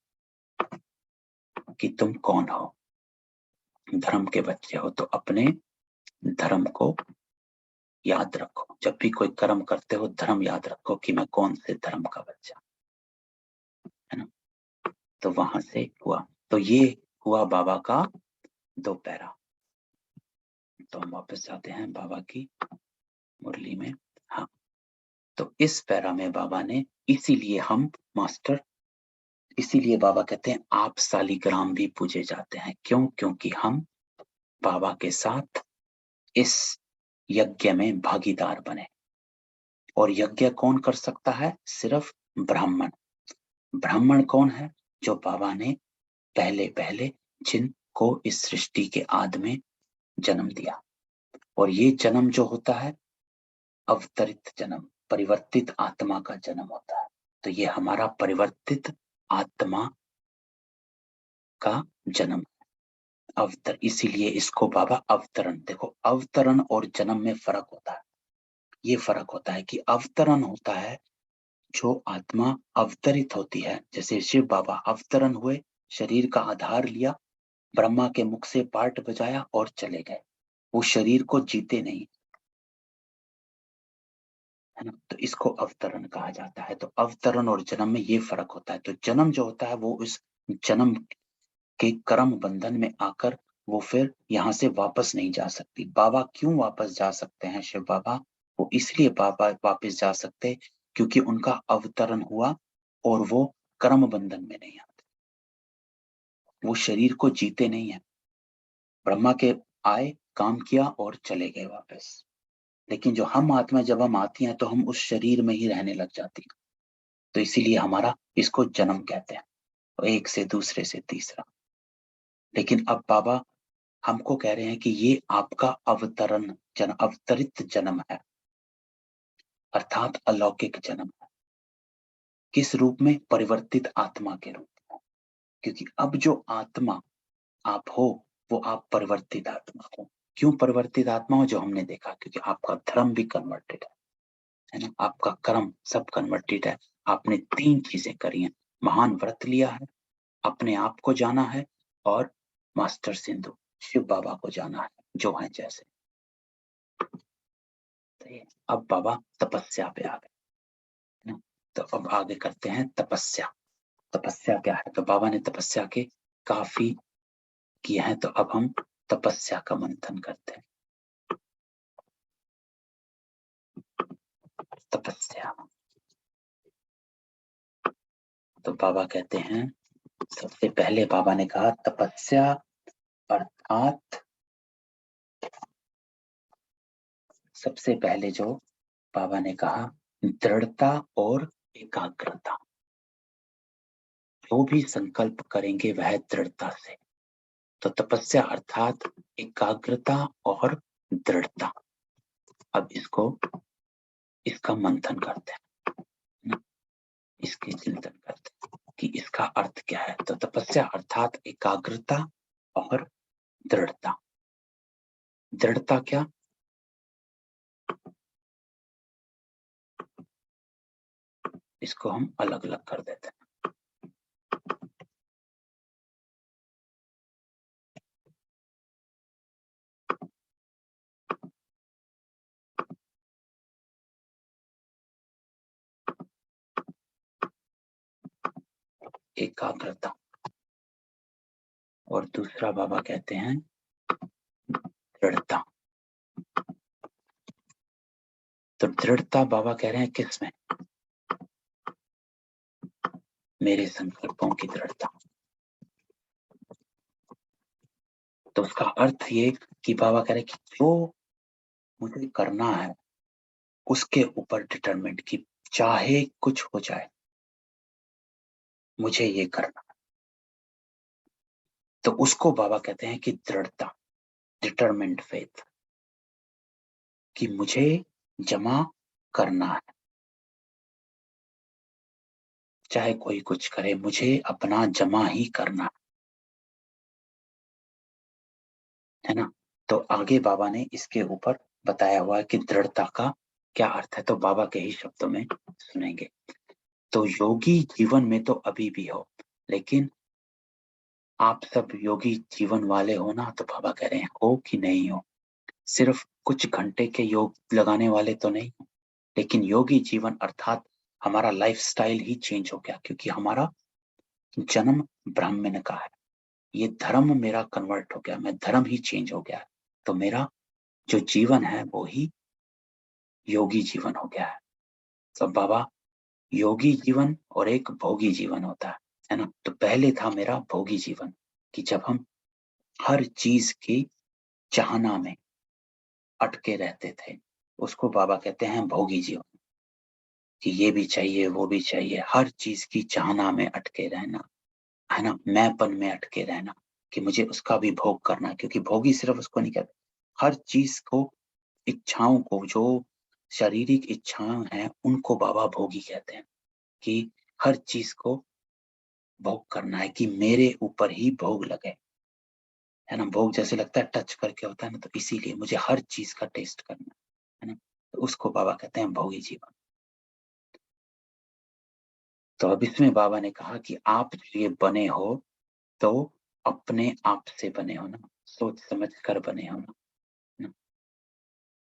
कि तुम कौन हो, धर्म के बच्चे हो। तो अपने धर्म को याद रखो, जब भी कोई कर्म करते हो धर्म याद रखो कि मैं कौन से धर्म का बच्चा, है ना। तो वहां से हुआ, तो ये हुआ बाबा का 2 पैरा। तो हम वापस जाते हैं बाबा की मुरली में। हाँ, तो इस पैरा में बाबा ने, इसीलिए हम मास्टर, इसीलिए बाबा कहते हैं आप सालिग्राम भी पूजे जाते हैं। क्यों? क्योंकि हम बाबा के साथ इस यज्ञ में भागीदार बने। और यज्ञ कौन कर सकता है? सिर्फ ब्राह्मण। ब्राह्मण कौन है? जो बाबा ने पहले पहले जिनको इस सृष्टि के आदि में जन्म दिया। और ये जन्म जो होता है अवतरित जन्म, परिवर्तित आत्मा का जन्म होता है। तो ये हमारा परिवर्तित आत्मा का जन्म अवतर, इसीलिए इसको बाबा अवतरण। देखो अवतरण और जन्म में फर्क होता है। ये फर्क होता है कि अवतरण होता है जो आत्मा अवतरित होती है, जैसे शिव बाबा अवतरण हुए, शरीर का आधार लिया, ब्रह्मा के मुख से पाठ बजाया और चले गए। वो शरीर को जीते नहीं, है ना। तो इसको अवतरण कहा जाता है। तो अवतरण और जन्म में ये फर्क होता है। तो जन्म जो होता है वो इस जन्म के कर्म बंधन में आकर वो फिर यहाँ से वापस नहीं जा सकती। बाबा क्यों वापस जा सकते हैं शिव बाबा? वो इसलिए बाबा वापस जा सकते क्योंकि उनका अवतरण हुआ और वो कर्म बंधन में नहीं आते, वो शरीर को जीते नहीं है। ब्रह्मा के आए, काम किया और चले गए वापस। लेकिन जो हम आत्मा जब हम आती हैं तो हम उस शरीर में ही रहने लग जाती हैं। तो इसीलिए हमारा इसको जन्म कहते हैं, एक से दूसरे से तीसरा। लेकिन अब बाबा हमको कह रहे हैं कि ये आपका अवतरण जन्म, अवतरित जन्म है, अर्थात अलौकिक जन्म है। किस रूप में? परिवर्तित आत्मा के रूप में। क्योंकि अब जो आत्मा आप हो वो आप परिवर्तित आत्मा हो। क्यों परिवर्तित आत्मा हो? जो हमने देखा, क्योंकि आपका धर्म भी कन्वर्टेड है ना, आपका कर्म सब कन्वर्टेड है। आपने 3 चीजें करी हैं, महान व्रत लिया है, अपने आप को जाना है और मास्टर सिंधु शिव बाबा को जाना है जो है जैसे। तो अब बाबा तपस्या पे आ गए ना। तो अब आगे करते हैं तपस्या। तपस्या क्या है? तो बाबा ने तपस्या के काफी किए हैं। तो अब हम तपस्या का मंथन करते हैं। तपस्या, तो बाबा कहते हैं, सबसे पहले बाबा ने कहा तपस्या अर्थात, सबसे पहले जो बाबा ने कहा दृढ़ता और एकाग्रता। जो भी संकल्प करेंगे वह दृढ़ता से, तो तपस्या अर्थात एकाग्रता और दृढ़ता। अब इसका मंथन करते हैं ना, इसके चिंतन करते हैं कि इसका अर्थ क्या है। तो तपस्या अर्थात एकाग्रता और दृढ़ता। दृढ़ता क्या? इसको हम अलग अलग कर देते हैं। एकाग्रता, और दूसरा बाबा कहते हैं दृढ़ता। तो दृढ़ता बाबा कह रहे हैं किसमें? मेरे संकल्पों की दृढ़ता। तो उसका अर्थ ये कि बाबा कह रहे हैं कि जो मुझे करना है उसके ऊपर डिटरमेंट, की चाहे कुछ हो जाए मुझे ये करना। तो उसको बाबा कहते हैं कि दृढ़ता, डिटरमेंट फेथ, कि मुझे जमा करना है, चाहे कोई कुछ करे मुझे अपना जमा ही करना है ना। तो आगे बाबा ने इसके ऊपर बताया हुआ है कि दृढ़ता का क्या अर्थ है। तो बाबा के ही शब्दों में सुनेंगे। तो योगी जीवन में तो अभी भी हो, लेकिन आप सब योगी जीवन वाले हो ना, तो बाबा कह रहे हैं हो कि नहीं हो, सिर्फ कुछ घंटे के योग लगाने वाले तो नहीं हो, लेकिन योगी जीवन अर्थात हमारा लाइफस्टाइल ही चेंज हो गया, क्योंकि हमारा जन्म ब्राह्मण का है, ये धर्म मेरा कन्वर्ट हो गया, मैं धर्म ही चेंज हो गया, तो मेरा जो जीवन है वो ही योगी जीवन हो गया है। तो बाबा, योगी जीवन और एक भोगी जीवन होता है ना। तो पहले था मेरा भोगी जीवन, कि जब हम हर चीज की चाहना में अटके रहते थे, उसको बाबा कहते हैं भोगी जीवन, कि ये भी चाहिए वो भी चाहिए, हर चीज की चाहना में अटके रहना, है ना, मैंपन में अटके रहना, कि मुझे उसका भी भोग करना। क्योंकि भोगी सिर्फ उसको नहीं कहते, हर चीज को, इच्छाओं को, जो शारीरिक इच्छाएं हैं उनको बाबा भोगी कहते हैं, कि हर चीज को भोग करना है, कि मेरे ऊपर ही भोग लगे, है ना। भोग जैसे लगता है टच करके होता है ना, तो इसीलिए मुझे हर चीज का टेस्ट करना है ना, तो उसको बाबा कहते हैं भोगी जीवन। तो अब इसमें बाबा ने कहा कि आप जो ये बने हो तो अपने आप से बने हो ना, सोच समझ कर बने हो ना,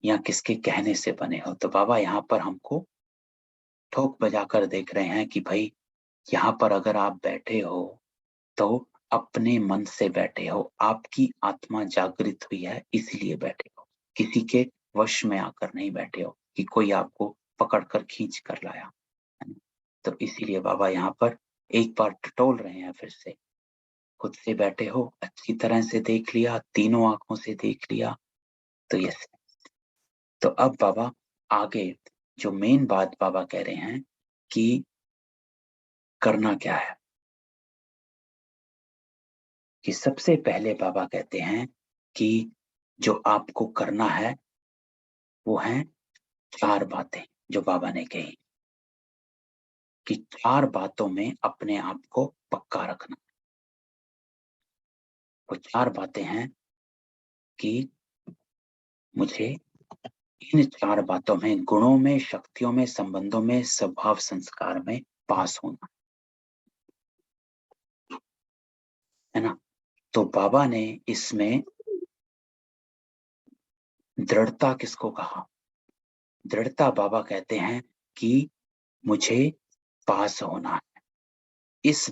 या किसके कहने से बने हो। तो बाबा यहाँ पर हमको ठोक बजाकर देख रहे हैं कि भाई यहाँ पर अगर आप बैठे हो तो अपने मन से बैठे हो, आपकी आत्मा जागृत हुई है इसलिए बैठे हो, किसी के वश में आकर नहीं बैठे हो कि कोई आपको पकड़ कर खींच कर लाया, है ना? तो इसीलिए बाबा यहाँ पर एक बार टटोल रहे हैं फिर से, खुद से बैठे हो, अच्छी तरह से देख लिया, तीनों आंखों से देख लिया, तो यस। तो अब बाबा आगे जो मेन बात बाबा कह रहे हैं कि करना क्या है, कि सबसे पहले बाबा कहते हैं कि जो आपको करना है वो है 4 बातें, जो बाबा ने कही कि 4 बातों में अपने आप को पक्का रखना। वो 4 बातें हैं कि मुझे इन 4 बातों में, गुणों में, शक्तियों में, संबंधों में, स्वभाव संस्कार में पास होना है ना। तो बाबा ने इसमें दृढ़ता किसको कहा? दृढ़ता बाबा कहते हैं कि मुझे पास होना है, इस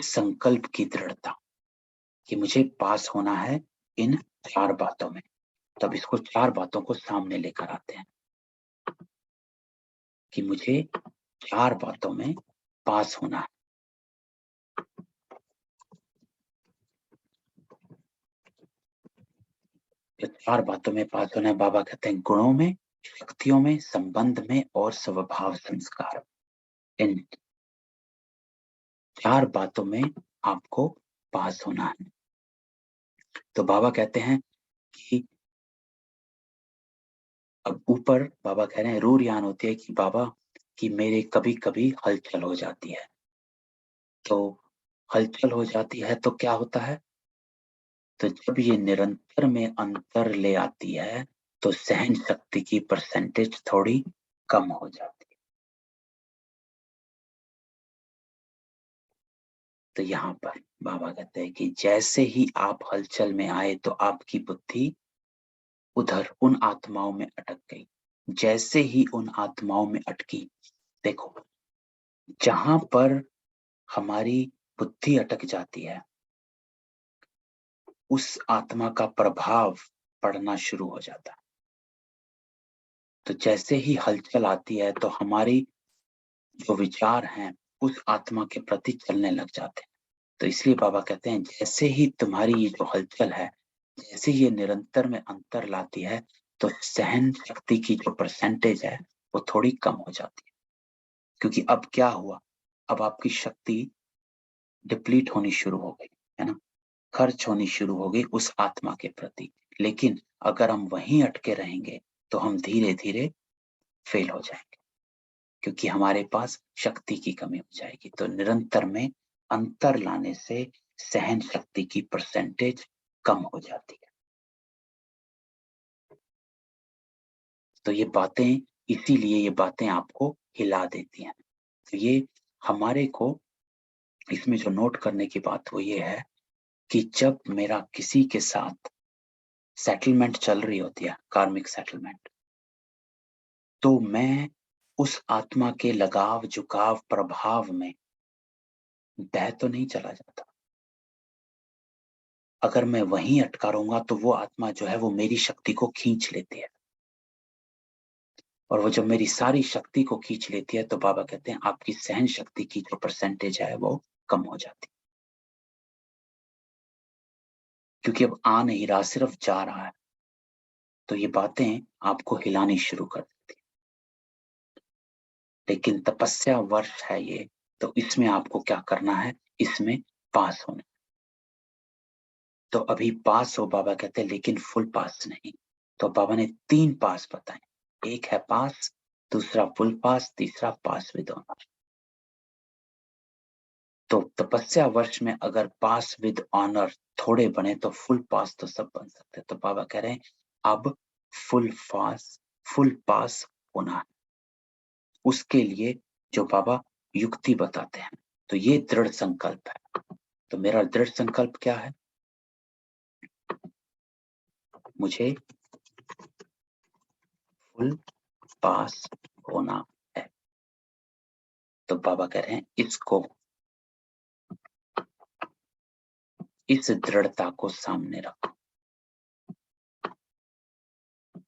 संकल्प की दृढ़ता कि मुझे पास होना है, इन 4 बातों में। तब इसको 4 बातों को सामने लेकर आते हैं कि मुझे 4 बातों में पास होना है। जो 4 बातों में पास होना है, बाबा कहते हैं गुणों में, शक्तियों में, संबंध में और स्वभाव संस्कार। इन 4 बातों में आपको पास होना है। तो बाबा कहते हैं कि अब ऊपर बाबा कह रहे हैं, रूह यान होती है कि बाबा कि मेरे कभी कभी हलचल हो जाती है। तो हलचल हो जाती है तो क्या होता है? तो जब ये निरंतर में अंतर ले आती है तो सहन शक्ति की परसेंटेज थोड़ी कम हो जाती है। तो यहाँ पर बाबा कहते हैं कि जैसे ही आप हलचल में आए तो आपकी बुद्धि उधर उन आत्माओं में अटक गई। जैसे ही उन आत्माओं में अटकी, देखो जहां पर हमारी बुद्धि अटक जाती है उस आत्मा का प्रभाव पड़ना शुरू हो जाता है। तो जैसे ही हलचल आती है तो हमारी जो विचार हैं उस आत्मा के प्रति चलने लग जाते हैं। तो इसलिए बाबा कहते हैं जैसे ही तुम्हारी ये जो हलचल है, जैसे ये निरंतर में अंतर लाती है तो सहन शक्ति की जो परसेंटेज है वो थोड़ी कम हो जाती है। क्योंकि अब क्या हुआ, अब आपकी शक्ति डिप्लीट होनी शुरू हो गई है ना, खर्च होनी शुरू हो गई उस आत्मा के प्रति। लेकिन अगर हम वहीं अटके रहेंगे तो हम धीरे धीरे फेल हो जाएंगे, क्योंकि हमारे पास शक्ति की कमी हो जाएगी। तो निरंतर में अंतर लाने से सहन शक्ति की परसेंटेज कम हो जाती है। तो ये बातें, इसीलिए ये बातें आपको हिला देती हैं। तो ये हमारे को इसमें जो नोट करने की बात वो ये है कि जब मेरा किसी के साथ सेटलमेंट चल रही होती है, कार्मिक सेटलमेंट, तो मैं उस आत्मा के लगाव झुकाव प्रभाव में बह तो नहीं चला जाता। अगर मैं वहीं अटका रहूंगा तो वो आत्मा जो है वो मेरी शक्ति को खींच लेती है, और वो जब मेरी सारी शक्ति को खींच लेती है तो बाबा कहते हैं आपकी सहन शक्ति की जो परसेंटेज है वो कम हो जाती है। क्योंकि अब आ नहीं रहा, सिर्फ जा रहा है। तो ये बातें आपको हिलानी शुरू कर देती है। लेकिन तपस्या वर्ष है ये, तो इसमें आपको क्या करना है, इसमें पास होना। तो अभी पास हो, बाबा कहते हैं, लेकिन फुल पास नहीं। तो बाबा ने 3 पास बताए, एक है पास, दूसरा फुल पास, तीसरा पास विद ऑनर। तो तपस्या वर्ष में अगर पास विद ऑनर थोड़े बने तो फुल पास तो सब बन सकते हैं। तो बाबा कह रहे हैं अब फुल पास होना है। उसके लिए जो बाबा युक्ति बताते हैं, तो ये दृढ़ संकल्प है। तो मेरा दृढ़ संकल्प क्या है, मुझे फुल पास होना है। तो बाबा कह रहे हैं इसको, इस दृढ़ता को सामने रखो,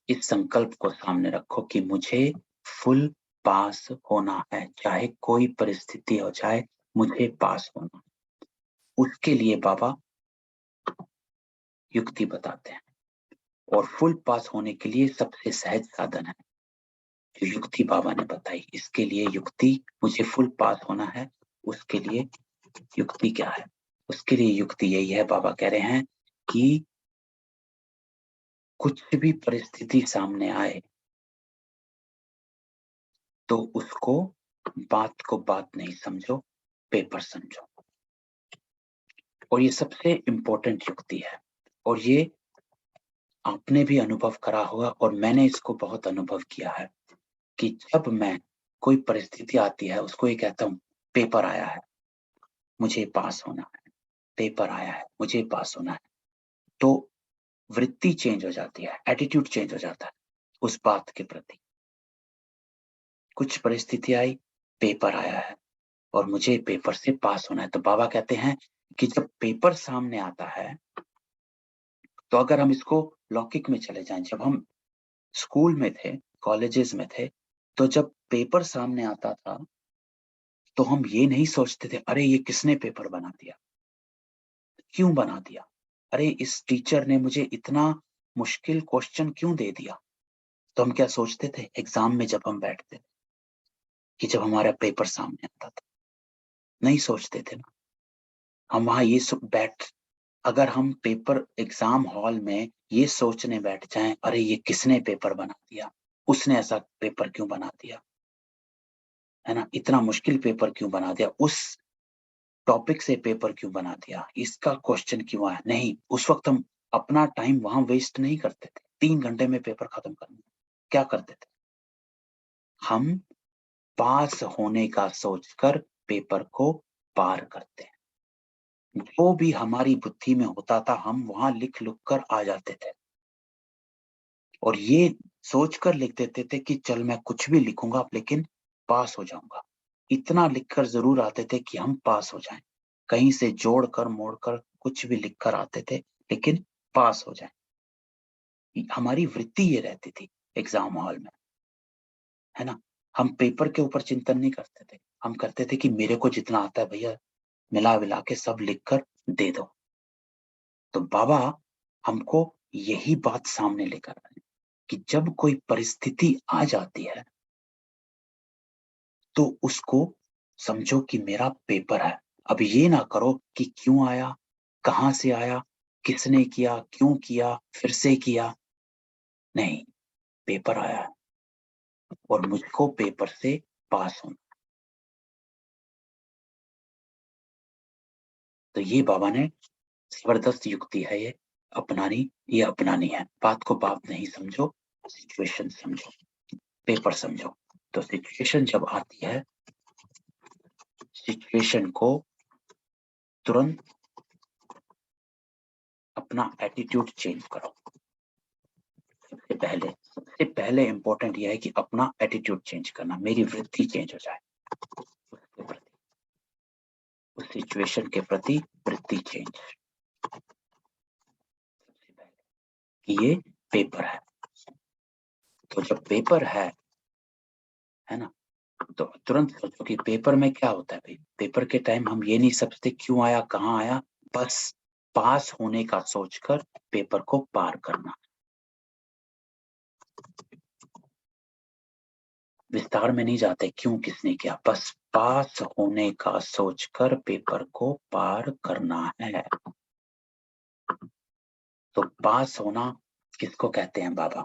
इस संकल्प को सामने रखो कि मुझे फुल पास होना है, चाहे कोई परिस्थिति हो जाए मुझे पास होना। उसके लिए बाबा युक्ति बताते हैं, और फुल पास होने के लिए सबसे सहज साधन है जो युक्ति बाबा ने बताई। इसके लिए युक्ति, मुझे फुल पास होना है, उसके लिए युक्ति क्या है? उसके लिए युक्ति यही है, बाबा कह रहे हैं कि कुछ भी परिस्थिति सामने आए तो उसको बात को बात नहीं समझो, पेपर समझो। और ये सबसे इंपॉर्टेंट युक्ति है, और ये आपने भी अनुभव करा होगा और मैंने इसको बहुत अनुभव किया है कि जब मैं कोई परिस्थिति आती है उसको ये कहता हूँ पेपर आया है मुझे पास होना है, पेपर आया है मुझे पास होना है, तो वृत्ति चेंज हो जाती है, एटीट्यूड चेंज हो जाता है उस बात के प्रति। कुछ परिस्थिति आई, पेपर आया है और मुझे पेपर से पास होना है। तो बाबा कहते हैं कि जब पेपर सामने आता है तो अगर हम इसको लौकिक में चले जाएं, जब हम स्कूल में थे, कॉलेजेस में थे, तो जब पेपर सामने आता था तो हम ये नहीं सोचते थे अरे ये किसने पेपर बना दिया, क्यों बना दिया, अरे इस टीचर ने मुझे इतना मुश्किल क्वेश्चन क्यों दे दिया। तो हम क्या सोचते थे एग्जाम में जब हम बैठते थे कि जब हमारा पेपर सामने आता था, नहीं सोचते थे ना। हम वहां ये बैठ अगर हम पेपर एग्जाम हॉल में ये सोचने बैठ जाएं अरे ये किसने पेपर बना दिया, उसने ऐसा पेपर क्यों बना दिया, है ना, इतना मुश्किल पेपर क्यों बना दिया, उस टॉपिक से पेपर क्यों बना दिया, इसका क्वेश्चन क्यों आया, नहीं, उस वक्त हम अपना टाइम वहां वेस्ट नहीं करते थे। 3 घंटे में पेपर खत्म करना, क्या करते थे, हम पास होने का सोचकर पेपर को पार करते हैं। जो भी हमारी बुद्धि में होता था हम वहां लिख लुक कर आ जाते थे और ये सोचकर लिख देते थे कि चल मैं कुछ भी लिखूंगा लेकिन पास हो जाऊंगा। इतना लिखकर जरूर आते थे कि हम पास हो जाएं, कहीं से जोड़कर मोड़कर कुछ भी लिखकर आते थे लेकिन पास हो जाएं। हमारी वृत्ति ये रहती थी एग्जाम हॉल में, है ना। हम पेपर के ऊपर चिंतन नहीं करते थे, हम करते थे कि मेरे को जितना आता है भैया मिला विला के सब लिखकर दे दो। तो बाबा हमको यही बात सामने लेकर आए कि जब कोई परिस्थिति आ जाती है तो उसको समझो कि मेरा पेपर है। अब ये ना करो कि क्यों आया, कहां से आया, किसने किया, क्यों किया, फिर से किया, नहीं, पेपर आया है और मुझको पेपर से पास होना। तो ये बाबा ने जबरदस्त युक्ति है, ये अपनानी है। बात को बात नहीं समझो, सिचुएशन समझो, पेपर समझो। तो सिचुएशन जब आती है, सिचुएशन को तुरंत अपना एटीट्यूड चेंज करो। सबसे पहले इंपॉर्टेंट यह है कि अपना एटीट्यूड चेंज करना, मेरी वृत्ति चेंज हो जाए उसके प्रति, उस सिचुएशन के प्रति वृत्ति चेंज। सबसे पहले कि ये पेपर है, तो जब पेपर है ना, तो तुरंत सोचो कि पेपर में क्या होता है भाई। पेपर के टाइम हम ये नहीं समझते क्यों आया, कहाँ आया, बस पास होने का सोचकर पेपर को पार करना। विस्तार में नहीं जाते क्यों किसने किया, बस पास होने का सोचकर पेपर को पार करना है। तो पास होना किसको कहते हैं बाबा,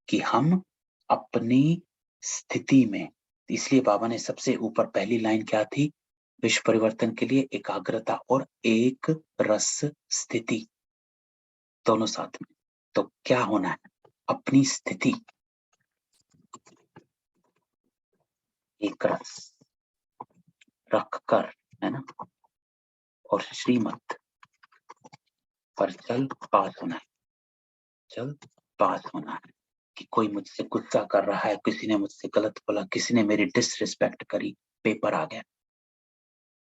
कि हम अपनी स्थिति में, इसलिए बाबा ने सबसे ऊपर पहली लाइन क्या थी, विश्व परिवर्तन के लिए एकाग्रता और एक रस स्थिति दोनों साथ में। तो क्या होना है, अपनी स्थिति एक रस रख कर, है ना, और श्रीमत पर चल पास होना है, चल पास होना है। कि कोई मुझसे गुस्सा कर रहा है, किसी ने मुझसे गलत बोला, किसी ने मेरी डिसरिस्पेक्ट करी, पेपर आ गया,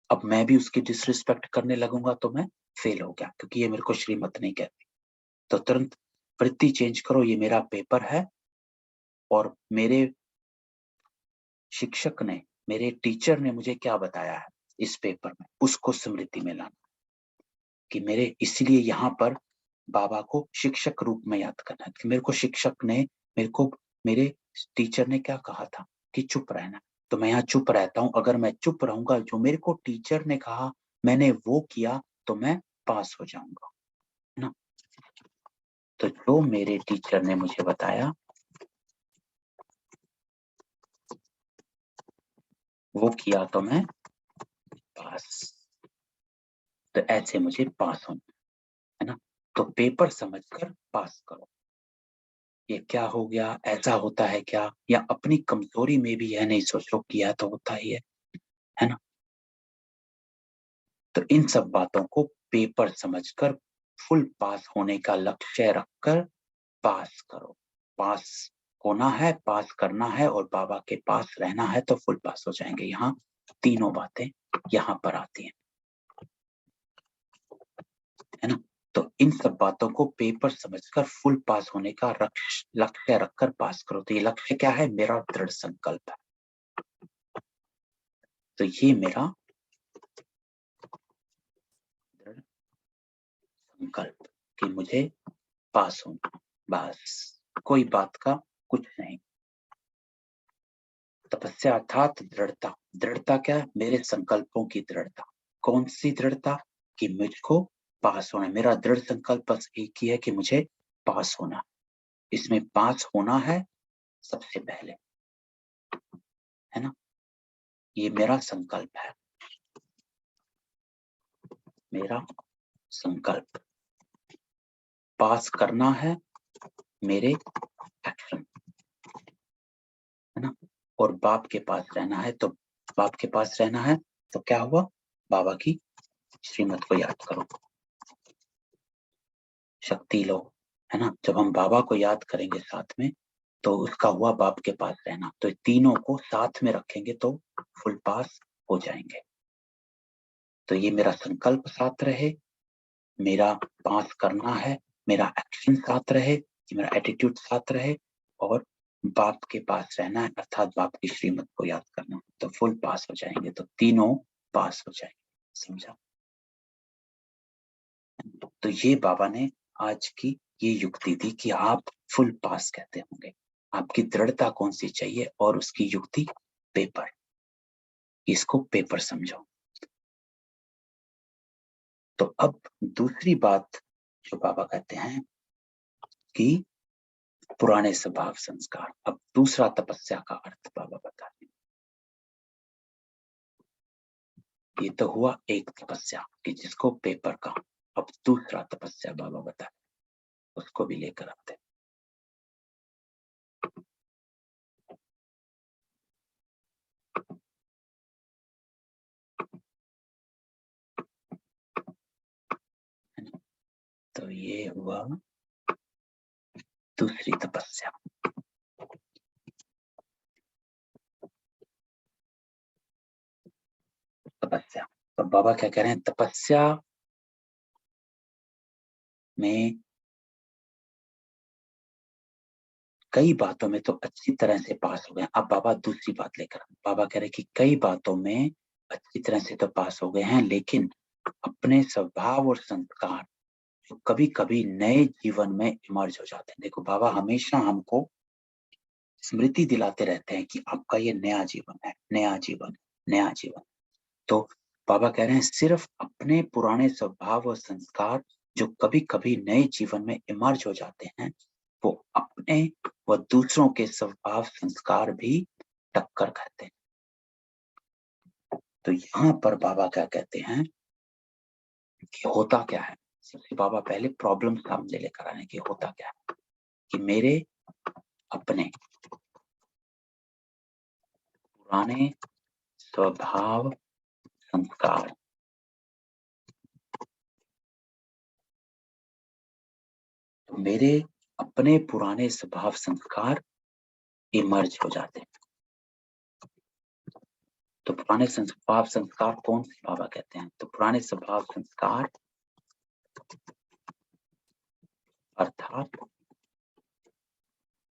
अब मैं भी उसकी डिसरिस्पेक्ट करने लगूंगा तो मैं फेल हो गया, क्योंकि ये मेरे को श्रीमत नहीं कहती। तो तुरंत वृत्ति चेंज करो, ये मेरा पेपर है और मेरे शिक्षक ने, मेरे टीचर ने मुझे क्या बताया है इस पेपर में, उसको स्मृति में लाना। कि मेरे इसलिए यहाँ पर बाबा को शिक्षक रूप में याद करना है कि मेरे को शिक्षक ने, मेरे टीचर ने क्या कहा था कि चुप रहना, तो मैं यहाँ चुप रहता हूँ। अगर मैं चुप रहूंगा, जो मेरे को टीचर ने कहा मैंने वो किया, तो मैं पास हो जाऊंगा, है ना। तो जो मेरे टीचर ने मुझे बताया वो किया तो मैं पास, तो ऐसे मुझे पास होना, है ना। तो पेपर समझकर पास करो। ये क्या हो गया, ऐसा होता है क्या, या अपनी कमजोरी में भी यह नहीं सोचो कि यह तो होता ही है ना। तो इन सब बातों को पेपर समझकर फुल पास होने का लक्ष्य रखकर पास करो। पास होना है, पास करना है और बाबा के पास रहना है, तो फुल पास हो जाएंगे। यहाँ तीनों बातें यहाँ पर आती हैं, है ना। तो इन सब बातों को पेपर समझकर फुल पास होने का लक्ष्य रखकर पास करो। तो ये लक्ष्य क्या है? मेरा दृढ़ संकल्प है। तो ये मेरा दृढ़ संकल्प कि मुझे पास होना, बस कोई बात का कुछ नहीं। तपस्या अर्थात दृढ़ता। दृढ़ता क्या है? मेरे संकल्पों की दृढ़ता। कौन सी दृढ़ता? कि मुझको पास होना। मेरा दृढ़ संकल्प बस एक ही है कि मुझे पास होना। इसमें पास होना है सबसे पहले, है ना? ये मेरा संकल्प है, मेरा संकल्प। पास करना है मेरे एक्शन, है ना? और बाप के पास रहना है। तो बाप के पास रहना है तो क्या हुआ? बाबा की श्रीमत को याद करो, शक्ति लो, है ना? जब हम बाबा को याद करेंगे साथ में तो उसका हुआ बाप के पास रहना। तो तीनों को साथ में रखेंगे तो फुल पास हो जाएंगे। तो ये मेरा संकल्प साथ रहे, मेरा पास करना है, मेरा एक्शन साथ रहे, मेरा एटीट्यूड साथ रहे, और बाप के पास रहना है अर्थात बाप की श्रीमत को याद करना, तो फुल पास हो जाएंगे। तो तीनों पास हो जाएंगे। समझा? तो ये बाबा ने आज की ये युक्ति दी कि आप फुल पास कहते होंगे। आपकी दृढ़ता कौन सी चाहिए और उसकी युक्ति पेपर। इसको पेपर समझो। तो अब दूसरी बात जो बाबा कहते हैं कि पुराने स्वभाव संस्कार। अब दूसरा तपस्या का अर्थ बाबा बताते हैं। ये तो हुआ एक तपस्या कि जिसको पेपर का। अब दूसरा तपस्या बाबा बताते हैं, उसको भी लेकर आते हैं। तो ये हुआ दूसरी तपस्या। तपस्या तो बाबा क्या कह रहे हैं? तपस्या में कई बातों में तो अच्छी तरह से पास हो गए। अब बाबा दूसरी बात लेकर, बाबा कह रहे हैं कि कई बातों में अच्छी तरह से तो पास हो गए हैं, लेकिन अपने स्वभाव और संस्कार जो कभी कभी नए जीवन में इमर्ज हो जाते हैं। देखो बाबा हमेशा हमको स्मृति दिलाते रहते हैं कि आपका ये नया जीवन है, नया जीवन, नया जीवन। तो बाबा कह रहे हैं सिर्फ अपने पुराने स्वभाव और संस्कार जो कभी कभी नए जीवन में इमर्ज हो जाते हैं, वो अपने व दूसरों के स्वभाव संस्कार भी टक्कर खाते हैं। तो यहाँ पर बाबा क्या कहते हैं कि होता क्या है? सबसे बाबा पहले प्रॉब्लम सामने लेकर आने की होता क्या है कि मेरे अपने पुराने स्वभाव संस्कार तो मेरे अपने पुराने स्वभाव संस्कार इमर्ज हो जाते हैं। तो पुराने स्वभाव संस्कार कौन से बाबा कहते हैं? तो पुराने स्वभाव संस्कार अर्थात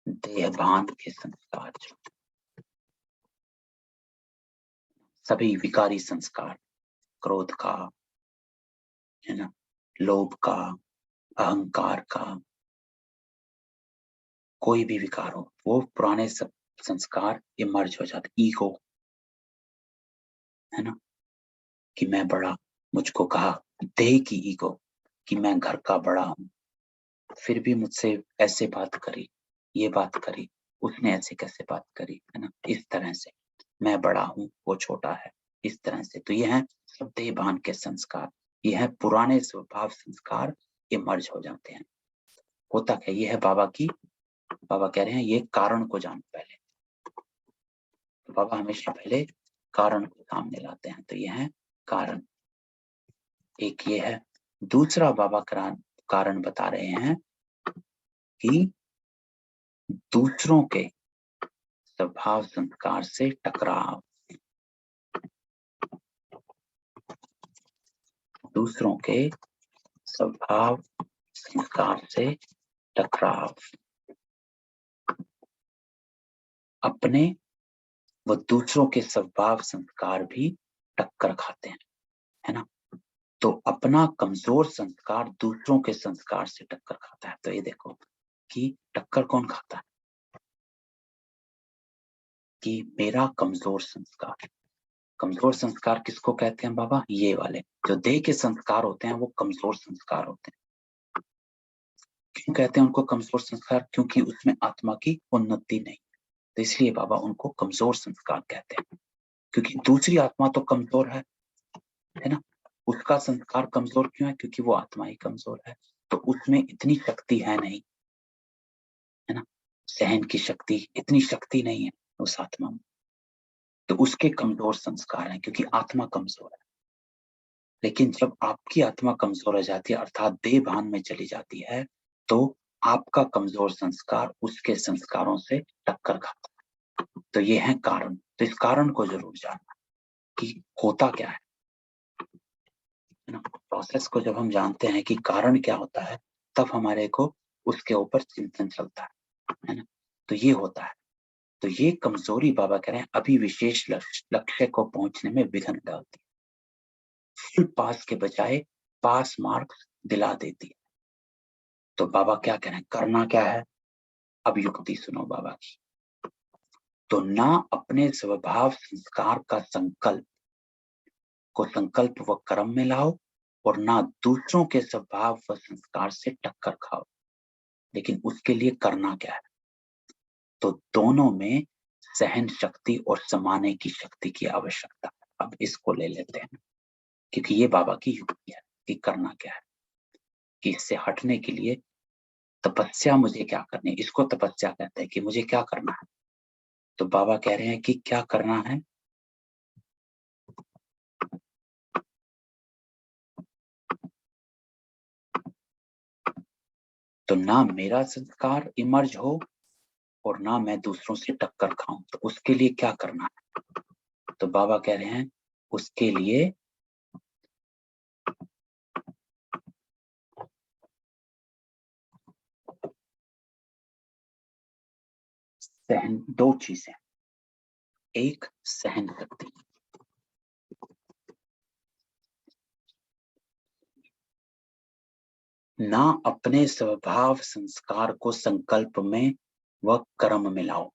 देहभान के संस्कार, जो सभी विकारी संस्कार, क्रोध का, है ना, लोभ का, अहंकार का, कोई भी विकार हो, वो पुराने संस्कार इमर्ज हो जाते। ईगो, है ना, कि मैं बड़ा, मुझको कहा देह की ईगो कि मैं घर का बड़ा हूं, फिर भी मुझसे ऐसे बात करी, ये बात करी, उसने ऐसे कैसे बात करी, है ना, इस तरह से मैं बड़ा हूं वो छोटा है, इस तरह से। तो ये है सब देहभान के संस्कार, ये है पुराने स्वभाव संस्कार इमर्ज हो जाते हैं। होता क्या? ये है बाबा कह रहे हैं ये कारण को जानो पहले। तो बाबा हमेशा पहले कारण को सामने लाते हैं। तो ये है कारण, एक ये है। दूसरा बाबा कारण बता रहे हैं कि दूसरों के स्वभाव संस्कार से टकराव, दूसरों के स्वभाव संस्कार से टकराव। अपने व दूसरों के स्वभाव संस्कार भी टक्कर खाते हैं, है ना। तो अपना कमजोर संस्कार दूसरों के संस्कार से टक्कर खाता है। तो ये देखो कि टक्कर कौन खाता है, कि मेरा कमजोर संस्कार। कमजोर संस्कार किसको कहते हैं बाबा? ये वाले जो देह के संस्कार होते हैं वो कमजोर संस्कार होते हैं। क्यों कहते हैं उनको कमजोर संस्कार? क्योंकि उसमें आत्मा की उन्नति नहीं, तो इसलिए बाबा उनको कमजोर संस्कार कहते हैं। क्योंकि दूसरी आत्मा तो कमजोर है ना। उसका संस्कार कमजोर क्यों है? क्योंकि वो आत्मा ही कमजोर है, तो उसमें इतनी शक्ति है नहीं, है ना। सहन की शक्ति, इतनी शक्ति नहीं है उस आत्मा में, तो उसके कमजोर संस्कार हैं, क्योंकि आत्मा कमजोर है। लेकिन जब आपकी आत्मा कमजोर हो जाती है, अर्थात देह भान में चली जाती है, तो आपका कमजोर संस्कार उसके संस्कारों से टक्कर खाता है। तो ये है कारण। तो इस कारण को जरूर जानना कि होता क्या है ना। प्रोसेस को जब हम जानते हैं कि कारण क्या होता है, तब हमारे को उसके ऊपर चिंतन चलता है ना। तो ये होता है। तो ये कमजोरी बाबा कह रहे हैं अभी विशेष लक्ष्य को पहुंचने में विघ्न डालती है, फुल पास के बजाय पास मार्क्स दिला देती है। तो बाबा क्या कह रहे हैं, करना क्या है? अब युक्ति सुनो बाबा की। तो ना अपने स्वभाव संस्कार का संकल्प को संकल्प व कर्म में लाओ, और ना दूसरों के स्वभाव व संस्कार से टक्कर खाओ। लेकिन उसके लिए करना क्या है? तो दोनों में सहन शक्ति और समाने की शक्ति की आवश्यकता है। अब इसको ले लेते हैं, क्योंकि ये बाबा की युक्ति है कि करना क्या है, कि इससे हटने के लिए तपस्या मुझे क्या करनी है। इसको तपस्या कहते हैं कि मुझे क्या करना है। तो बाबा कह रहे हैं कि क्या करना है? तो ना मेरा संस्कार इमर्ज हो और ना मैं दूसरों से टक्कर खाऊं। तो उसके लिए क्या करना है? तो बाबा कह रहे हैं उसके लिए सहन, दो चीजें। एक सहन शक्ति, ना अपने स्वभाव संस्कार को संकल्प में व कर्म में लाओ।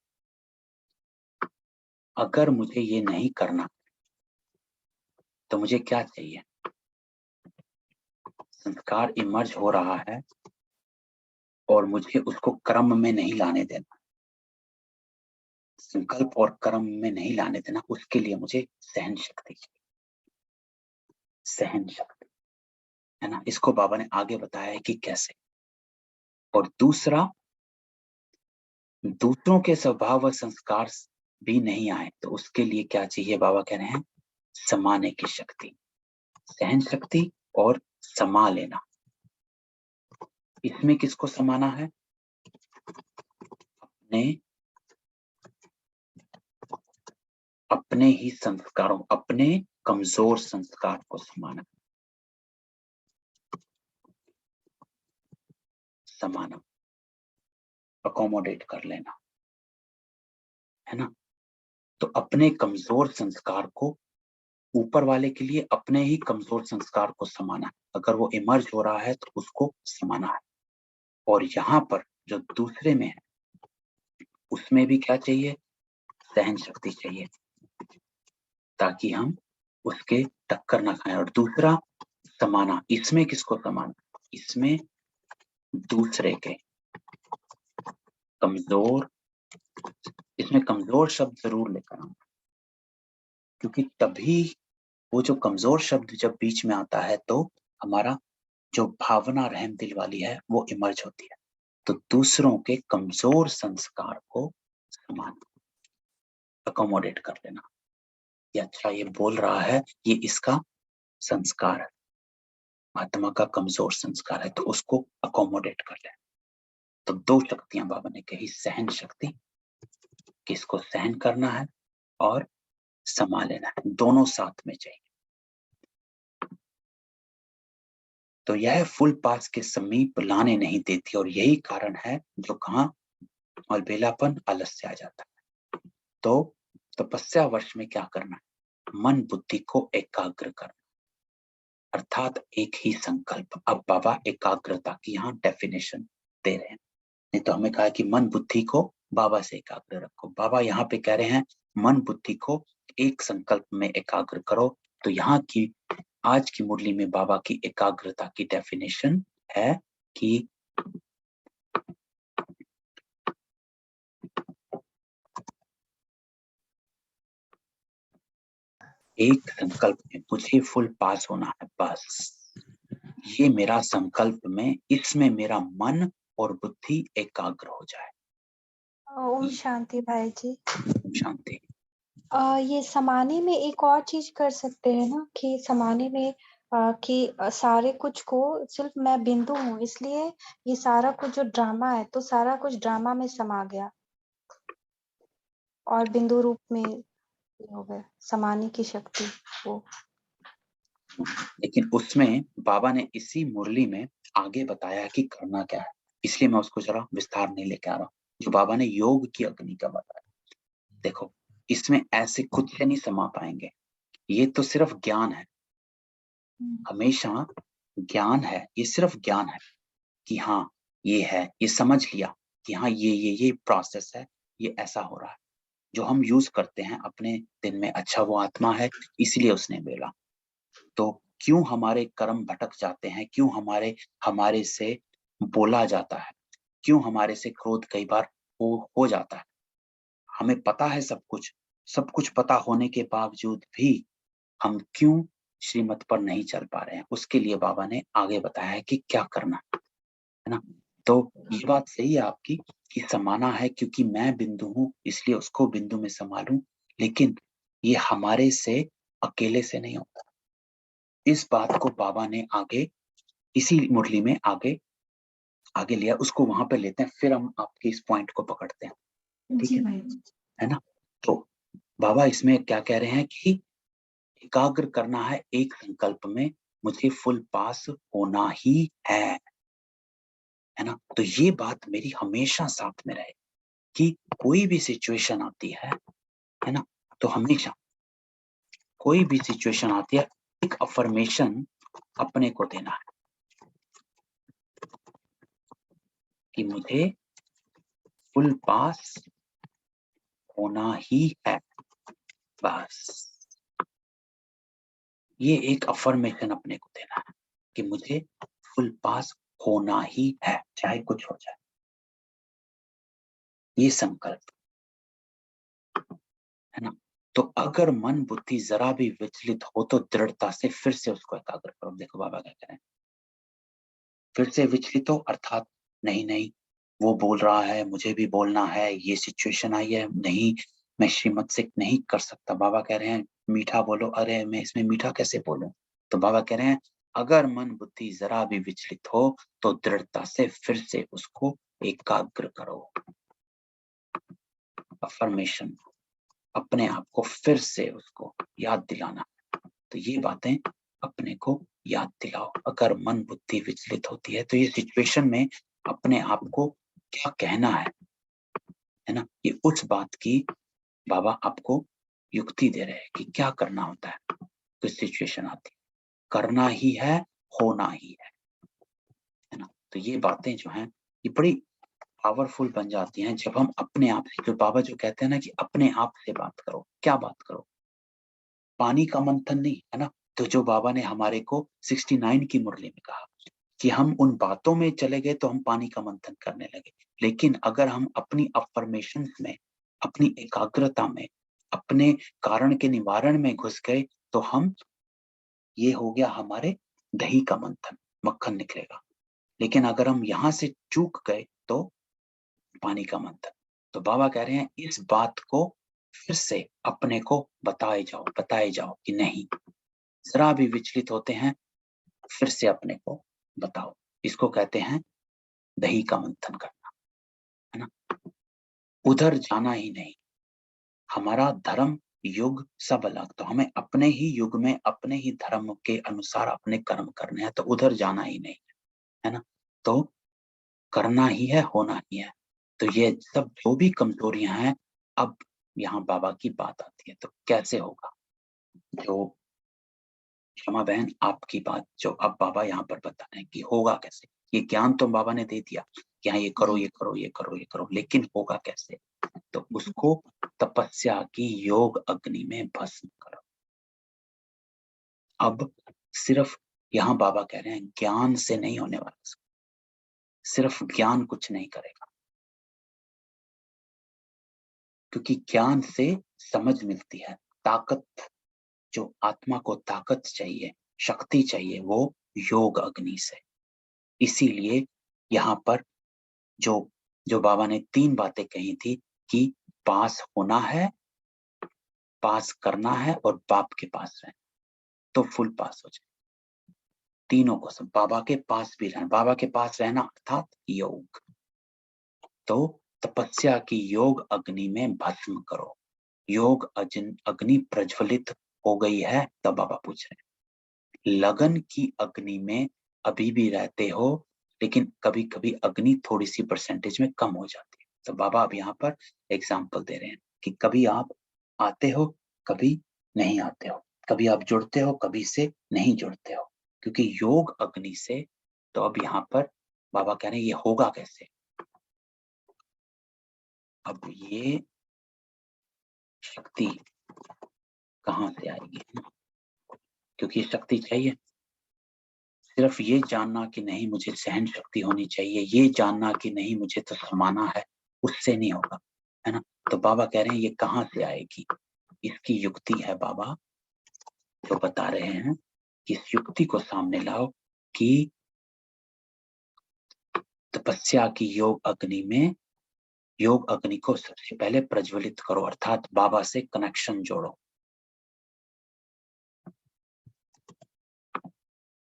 अगर मुझे ये नहीं करना तो मुझे क्या चाहिए? संस्कार इमर्ज हो रहा है और मुझे उसको कर्म में नहीं लाने देना, संकल्प और कर्म में नहीं लाने देना। उसके लिए मुझे सहन शक्ति चाहिए, सहन शक्ति, है ना। इसको बाबा ने आगे बताया है कि कैसे। और दूसरा, दूसरों के स्वभाव व संस्कार भी नहीं आए तो उसके लिए क्या चाहिए? बाबा कह रहे हैं समाने की शक्ति, सहन शक्ति और समा लेना। इसमें किसको समाना है? अपने ही संस्कारों, अपने कमजोर संस्कार को समाना, समाना, अकोमोडेट कर लेना, है ना। तो अपने कमजोर संस्कार को, ऊपर वाले के लिए अपने ही कमजोर संस्कार को समाना है। अगर वो इमर्ज हो रहा है तो उसको समाना है। और यहाँ पर जो दूसरे में है उसमें भी क्या चाहिए? सहन शक्ति चाहिए, ताकि हम उसके टक्कर ना खाएं। और दूसरा समाना, इसमें किसको समाना? इसमें दूसरे के कमजोर, इसमें कमजोर शब्द जरूर लेकर आऊं, क्योंकि तभी वो जो कमजोर शब्द जब बीच में आता है तो हमारा जो भावना रहम दिल वाली है वो इमर्ज होती है। तो दूसरों के कमजोर संस्कार को समान, अकोमोडेट कर लेना। ये अच्छा ये बोल रहा है, ये इसका संस्कार है, आत्मा का कमजोर संस्कार है, तो उसको अकोमोडेट कर ले। तो दो शक्तियां बाबा ने कही, सहन शक्ति, किसको सहन करना है, और समा लेना है, दोनों साथ में चाहिए। तो यह फुल पास के समीप लाने नहीं देती, और यही कारण है जो कहाँ अलबेलापन, आलस्य आ जाता है। तो तपस्या वर्ष में क्या करना है? मन बुद्धि को एकाग्र करना, अर्थात एक ही संकल्प। अब बाबा एकाग्रता की यहाँ डेफिनेशन दे रहे हैं। नहीं तो हमें कहा कि मन बुद्धि को बाबा से एकाग्र रखो, बाबा यहाँ पे कह रहे हैं मन बुद्धि को एक संकल्प में एकाग्र करो। तो यहाँ की आज की मुरली में बाबा की एकाग्रता की डेफिनेशन है कि एक संकल्प में मुझे फुल पास होना है, बस ये मेरा संकल्प में, इसमें मेरा मन और बुद्धि एकाग्र हो जाए। ओम शांति भाई जी। शांति। ये समाने में एक और चीज कर सकते हैं ना कि समाने में कि सारे कुछ को सिर्फ मैं बिंदु हूँ, इसलिए ये सारा कुछ जो ड्रामा है तो सारा कुछ ड्रामा में समा गया और बिंदु रूप में ये हो गया समाने की शक्ति वो। लेकिन उसमें बाबा ने इसी मुरली में आगे बताया कि करना क्या है, इसलिए मैं उसको जरा विस्तार नहीं लेके आ रहा हूँ। जो बाबा ने योग की अग्नि का बताया, देखो इसमें ऐसे खुद से नहीं समा पाएंगे, ये तो सिर्फ ज्ञान है, हमेशा ज्ञान है, ये सिर्फ ज्ञान है कि हाँ ये है, ये समझ लिया कि हाँ ये प्रोसेस है, ये ऐसा हो रहा है, जो हम यूज करते हैं अपने दिन में। अच्छा वो आत्मा है इसलिए उसने बोला। तो क्यों हमारे कर्म भटक जाते हैं, क्यों हमारे से बोला जाता है, क्यों हमारे से क्रोध कई बार हो जाता है। हमें पता है सब कुछ पता होने के बावजूद भी हम क्यों श्रीमत पर नहीं चल पा रहे हैं। उसके लिए बाबा ने आगे बताया है कि क्या करना है ना। तो ये बात सही है आपकी कि समाना है, क्योंकि मैं बिंदु हूं इसलिए उसको बिंदु में संभालूं, लेकिन ये हमारे से अकेले से नहीं होता। इस बात को बाबा ने आगे इसी मुरली में आगे लिया, उसको वहां पे लेते हैं, फिर हम आपके इस पॉइंट को पकड़ते हैं, ठीक है ना। तो बाबा इसमें क्या कह रहे हैं कि एकाग्र करना है एक संकल्प में, मुझे फुल पास होना ही है ना। तो ये बात मेरी हमेशा साथ में रहे कि कोई भी सिचुएशन आती है ना, तो हमेशा कोई भी सिचुएशन आती है, एक अफर्मेशन अपने को देना है कि मुझे फुल पास होना ही है, बस ये एक अफर्मेशन अपने को देना है कि मुझे फुल पास होना ही है, चाहे कुछ हो जाए। ये संकल्प है ना। तो अगर मन बुद्धि जरा भी विचलित हो तो दृढ़ता से फिर से उसको एकाग्र करो। देखो बाबा क्या कह रहे हैं, फिर से विचलित हो अर्थात नहीं वो बोल रहा है, मुझे भी बोलना है, ये सिचुएशन आई है, नहीं मैं श्रीमत से नहीं कर सकता। बाबा कह रहे हैं मीठा बोलो, अरे मैं इसमें मीठा कैसे बोलूं। तो बाबा कह रहे हैं अगर मन बुद्धि जरा भी विचलित हो तो दृढ़ता से फिर से उसको एकाग्र करो। अफर्मेशन, अपने आप को फिर से उसको याद दिलाना। तो ये बातें अपने को याद दिलाओ। अगर मन बुद्धि विचलित होती है तो ये सिचुएशन में अपने आप को क्या कहना है ना, ये उस बात की बाबा आपको युक्ति दे रहे हैं कि क्या करना होता है। तो सिचुएशन आती है, करना ही है, होना ही है ना। तो ये बातें जो हैं ये बड़ी पावरफुल बन जाती हैं जब हम अपने आप से, जो बाबा जो कहते हैं ना कि अपने आप से बात करो। क्या बात करो? पानी का मंथन नहीं, है ना। तो जो बाबा ने हमारे को 69 की मुरली में कहा कि हम उन बातों में चले गए तो हम पानी का मंथन करने लगे, लेकिन अगर हम अपनी अफर्मेशन में, अपनी एकाग्रता में, अपने कारण के निवारण में घुस गए तो हम, ये हो गया हमारे दही का मंथन, मक्खन निकलेगा। लेकिन अगर हम यहाँ से चूक गए तो पानी का मंथन। तो बाबा कह रहे हैं इस बात को फिर से अपने को बताए जाओ कि नहीं, जरा भी विचलित होते हैं फिर से अपने को बताओ। इसको कहते हैं दही का मंथन करना, है ना। उधर जाना ही नहीं। हमारा धर्म युग सब अलग, तो हमें अपने ही युग में अपने ही धर्म के अनुसार अपने कर्म करने हैं, तो उधर जाना ही नहीं है ना। तो करना ही है, होना ही है। तो ये सब जो भी कमजोरियां हैं, अब यहाँ बाबा की बात आती है, तो कैसे होगा। जो क्षमा बहन, आपकी बात जो अब बाबा यहाँ पर बता रहे हैं कि होगा कैसे, ये ज्ञान तो बाबा ने दे दिया कि हाँ ये करो, जी। ये करो, ये करो, ये करो, लेकिन होगा कैसे। तो उसको तपस्या की योग अग्नि में भस्म करो। अब सिर्फ यहाँ बाबा कह रहे हैं ज्ञान से नहीं होने वाला, सिर्फ ज्ञान कुछ नहीं करेगा, क्योंकि ज्ञान से समझ मिलती है, ताकत, जो आत्मा को ताकत चाहिए, शक्ति चाहिए, वो योग अग्नि से। इसीलिए यहाँ पर जो जो बाबा ने 3 बातें कही थी कि पास होना है, पास करना है और बाप के पास रहना, तो फुल पास हो जाए। तीनों को सब बाबा के पास भी रहना, बाबा के पास रहना अर्थात योग। तो तपस्या की योग अग्नि में भस्म करो। योग अग्नि प्रज्वलित हो गई है, तब बाबा पूछ रहे हैं लगन की अग्नि में अभी भी रहते हो, लेकिन कभी कभी अग्नि थोड़ी सी परसेंटेज में कम हो जाती है। तो बाबा अब यहाँ पर एग्जाम्पल दे रहे हैं कि कभी आप आते हो, कभी नहीं आते हो, कभी आप जुड़ते हो, कभी से नहीं जुड़ते हो, क्योंकि योग अग्नि से। तो अब यहाँ पर बाबा कह रहे हैं ये होगा कैसे। अब ये शक्ति कहाँ से आएगी, क्योंकि शक्ति चाहिए। सिर्फ ये जानना कि नहीं मुझे सहन शक्ति होनी चाहिए, ये जानना कि नहीं मुझे तो समाना है, उससे नहीं होगा, है ना। तो बाबा कह रहे हैं ये कहाँ से आएगी। इसकी युक्ति है बाबा जो बता रहे हैं कि इस युक्ति को सामने लाओ कि तपस्या की योग अग्नि में, योग अग्नि को सबसे पहले प्रज्वलित करो, अर्थात बाबा से कनेक्शन जोड़ो।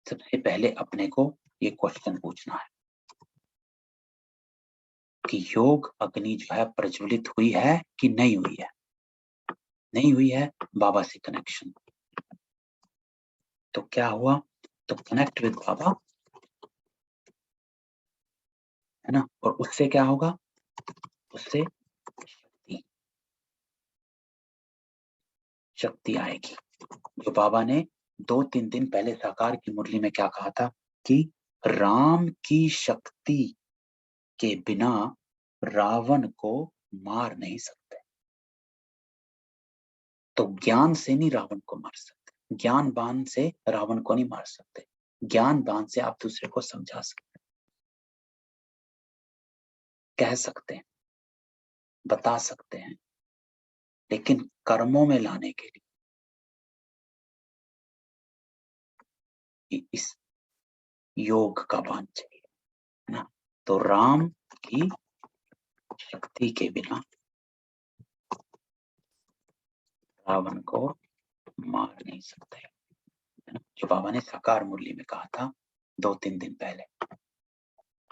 सबसे पहले अपने को ये क्वेश्चन पूछना है कि योग अग्नि जो है प्रज्वलित हुई है कि नहीं हुई है। नहीं हुई है, बाबा से कनेक्शन। तो क्या हुआ, तो कनेक्ट विद बाबा, है ना। और उससे क्या होगा, उससे शक्ति, शक्ति आएगी। जो बाबा ने 2-3 दिन पहले साकार की मुरली में क्या कहा था कि राम की शक्ति के बिना रावण को मार नहीं सकते। तो ज्ञान से नहीं रावण को मार सकते, ज्ञान बाण से रावण को नहीं मार सकते, ज्ञान बाण से आप दूसरे को समझा सकते, कह सकते हैं, बता सकते हैं, लेकिन कर्मों में लाने के लिए इस योग का बाण चाहिए, है ना। तो राम की शक्ति के बिना रावण को मार नहीं सकते, है ना। जो बाबा ने साकार मुरली में कहा था 2-3 दिन पहले,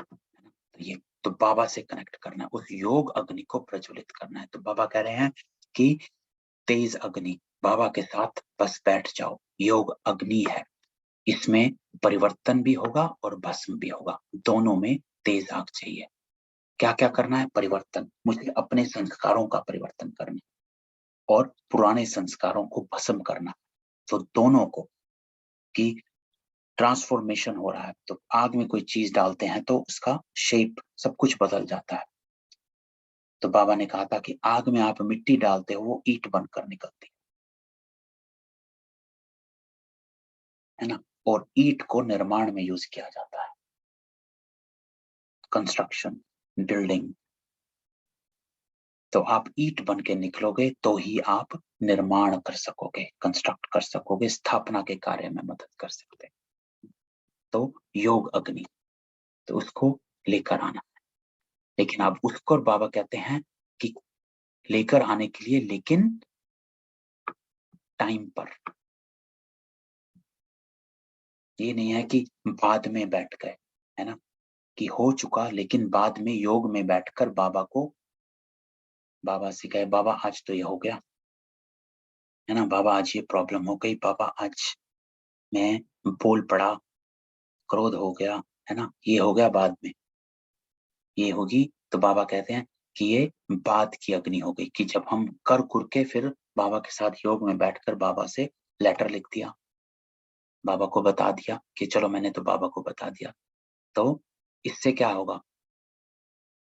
तो ये तो बाबा से कनेक्ट करना है, उस योग अग्नि को प्रज्वलित करना है। तो बाबा कह रहे हैं कि तेज अग्नि, बाबा के साथ बस बैठ जाओ, योग अग्नि है, इसमें परिवर्तन भी होगा और भस्म भी होगा, दोनों में तेज आग चाहिए। क्या क्या करना है, परिवर्तन, मुझे अपने संस्कारों का परिवर्तन करना और पुराने संस्कारों को भस्म करना। तो दोनों को कि ट्रांसफॉर्मेशन हो रहा है, तो आग में कोई चीज डालते हैं तो उसका शेप सब कुछ बदल जाता है। तो बाबा ने कहा था कि आग में आप मिट्टी डालते हो, वो ईंट बनकर निकलती है ना। और ईंट को निर्माण में यूज किया जाता है, कंस्ट्रक्शन, बिल्डिंग। तो आप ईंट बन के निकलोगे तो ही आप निर्माण कर सकोगे, कंस्ट्रक्ट कर सकोगे, स्थापना के कार्य में मदद कर सकते। तो योग अग्नि, तो उसको लेकर आना है। लेकिन अब उसको बाबा कहते हैं कि लेकर आने के लिए, लेकिन टाइम पर। ये नहीं है कि बाद में बैठ गए, है ना, कि हो चुका लेकिन बाद में योग में बैठकर बाबा से कहे बाबा आज तो ये हो गया, है ना, बाबा आज ये प्रॉब्लम हो गई, बाबा आज मैं बोल पड़ा, क्रोध हो गया, है ना, ये हो गया, बाद में ये होगी। तो बाबा कहते हैं कि ये बाद की अग्नि हो गई, कि जब हम कर कुर के फिर बाबा के साथ योग में बैठकर बाबा से लेटर लिख दिया, बाबा को बता दिया कि चलो मैंने तो बाबा को बता दिया, तो इससे क्या होगा,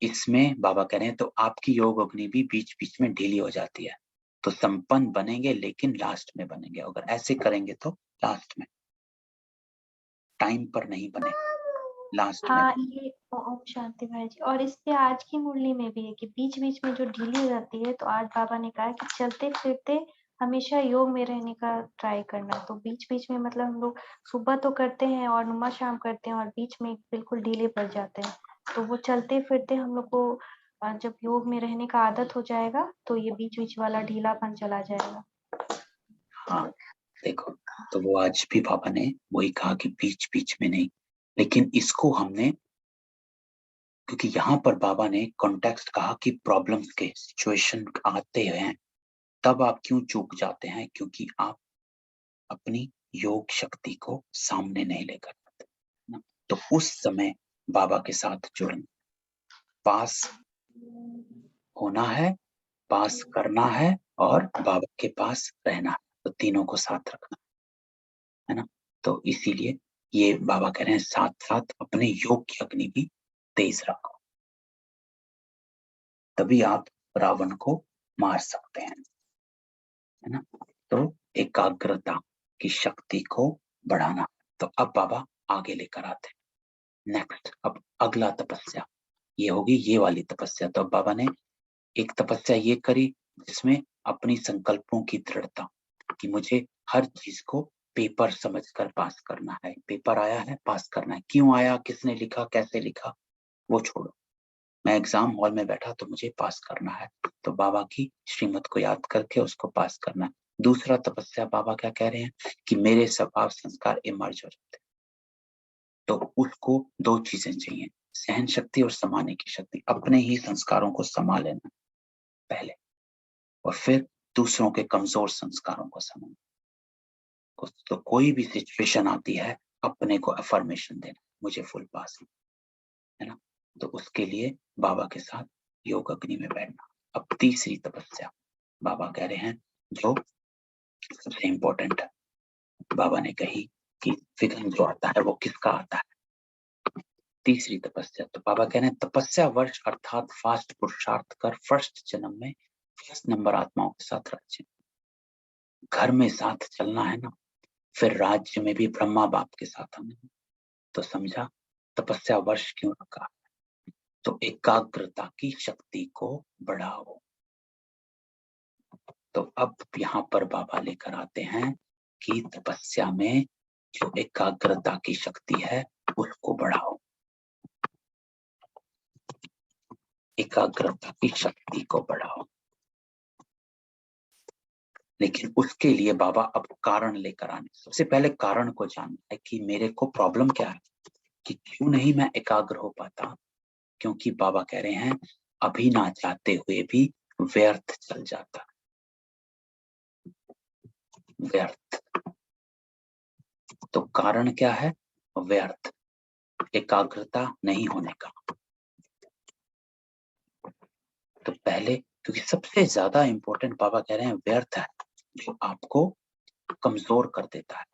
इसमें बाबा कह रहे हैं तो आपकी योग अग्नि भी बीच बीच में ढीली हो जाती है। तो संपन्न बनेंगे लेकिन लास्ट में बनेंगे, अगर ऐसे करेंगे तो लास्ट में, टाइम पर नहीं बने, लास्ट में। हाँ, ये ओम शांति भाई जी। और इससे आज की मुरली में भी है कि बीच बीच में जो ढीली हो जाती है, तो आज बाबा ने कहा कि चलते फिरते हमेशा योग में रहने का ट्राई करना है। तो बीच बीच में मतलब हम लोग सुबह तो करते हैं और नुमा शाम करते हैं, और बीच में बिल्कुल ढीले पड़ जाते हैं। तो वो चलते फिरते हम लोग को जब योग में रहने का आदत हो जाएगा, तो ये बीच बीच वाला ढीलापन चला जाएगा। हाँ देखो, तो वो आज भी बाबा ने वही कहा कि बीच बीच में नहीं, लेकिन इसको हमने, क्योंकि यहाँ पर बाबा ने कॉन्टेक्स्ट कहा कि प्रॉब्लम्स के सिचुएशन आते हैं, तब आप क्यों चूक जाते हैं, क्योंकि आप अपनी योग शक्ति को सामने नहीं लेकर आते ना। तो उस समय बाबा के साथ जुड़ना, पास होना है, पास करना है, और बाबा के पास रहना है, तो तीनों को साथ रखना है ना। तो इसीलिए ये बाबा कह रहे हैं साथ साथ अपने योग की अग्नि भी तेज रखो, तभी आप रावण को मार सकते हैं, है ना। तो एकाग्रता की शक्ति को बढ़ाना। तो अब बाबा आगे लेकर आते हैं नेक्स्ट, अब अगला तपस्या ये होगी, ये वाली तपस्या। तो अब बाबा ने एक तपस्या ये करी जिसमें अपनी संकल्पों की दृढ़ता, कि मुझे हर चीज को पेपर समझकर पास करना है, पेपर आया है पास करना है, क्यों आया, किसने लिखा, कैसे लिखा, वो छोड़ो, मैं एग्जाम हॉल में बैठा तो मुझे पास करना है, तो बाबा की श्रीमत को याद करके उसको पास करना है। दूसरा तपस्या बाबा क्या कह रहे हैं कि मेरे स्वभाव संस्कार इमर्ज हो जाते हैं, तो उसको दो चीजें चाहिए, सहन शक्ति और समाने की शक्ति, अपने ही संस्कारों को समा लेना पहले, और फिर दूसरों के कमजोर संस्कारों को समझना। तो कोई भी सिचुएशन आती है, अपने को अफर्मेशन देना, मुझे फुल पास है ना। तो उसके लिए बाबा के साथ योग अग्नि में बैठना। अब तीसरी तपस्या बाबा कह रहे हैं जो सबसे इंपॉर्टेंट है, बाबा ने कही कि विघ्न जो आता है वो किसका आता है। तीसरी तपस्या, तो बाबा कह रहे हैं तपस्या वर्ष अर्थात फास्ट पुरुषार्थ कर फर्स्ट जन्म में फर्स्ट नंबर आत्माओं के साथ राज्य, घर में साथ चलना है ना, फिर राज्य में भी ब्रह्मा बाप के साथ आना। तो समझा तपस्या वर्ष क्यों रखा, तो एकाग्रता की शक्ति को बढ़ाओ। तो अब यहाँ पर बाबा लेकर आते हैं कि तपस्या में जो एकाग्रता की शक्ति है उसको बढ़ाओ, एकाग्रता की शक्ति को बढ़ाओ। लेकिन उसके लिए बाबा अब कारण लेकर आने, सबसे पहले कारण को जानना है कि मेरे को प्रॉब्लम क्या है, कि क्यों नहीं मैं एकाग्र हो पाता। क्योंकि बाबा कह रहे हैं अभी ना चाहते हुए भी व्यर्थ चल जाता, व्यर्थ। तो कारण क्या है, व्यर्थ, एकाग्रता नहीं होने का। तो पहले, क्योंकि सबसे ज्यादा इंपॉर्टेंट बाबा कह रहे हैं व्यर्थ है, जो आपको कमजोर कर देता है।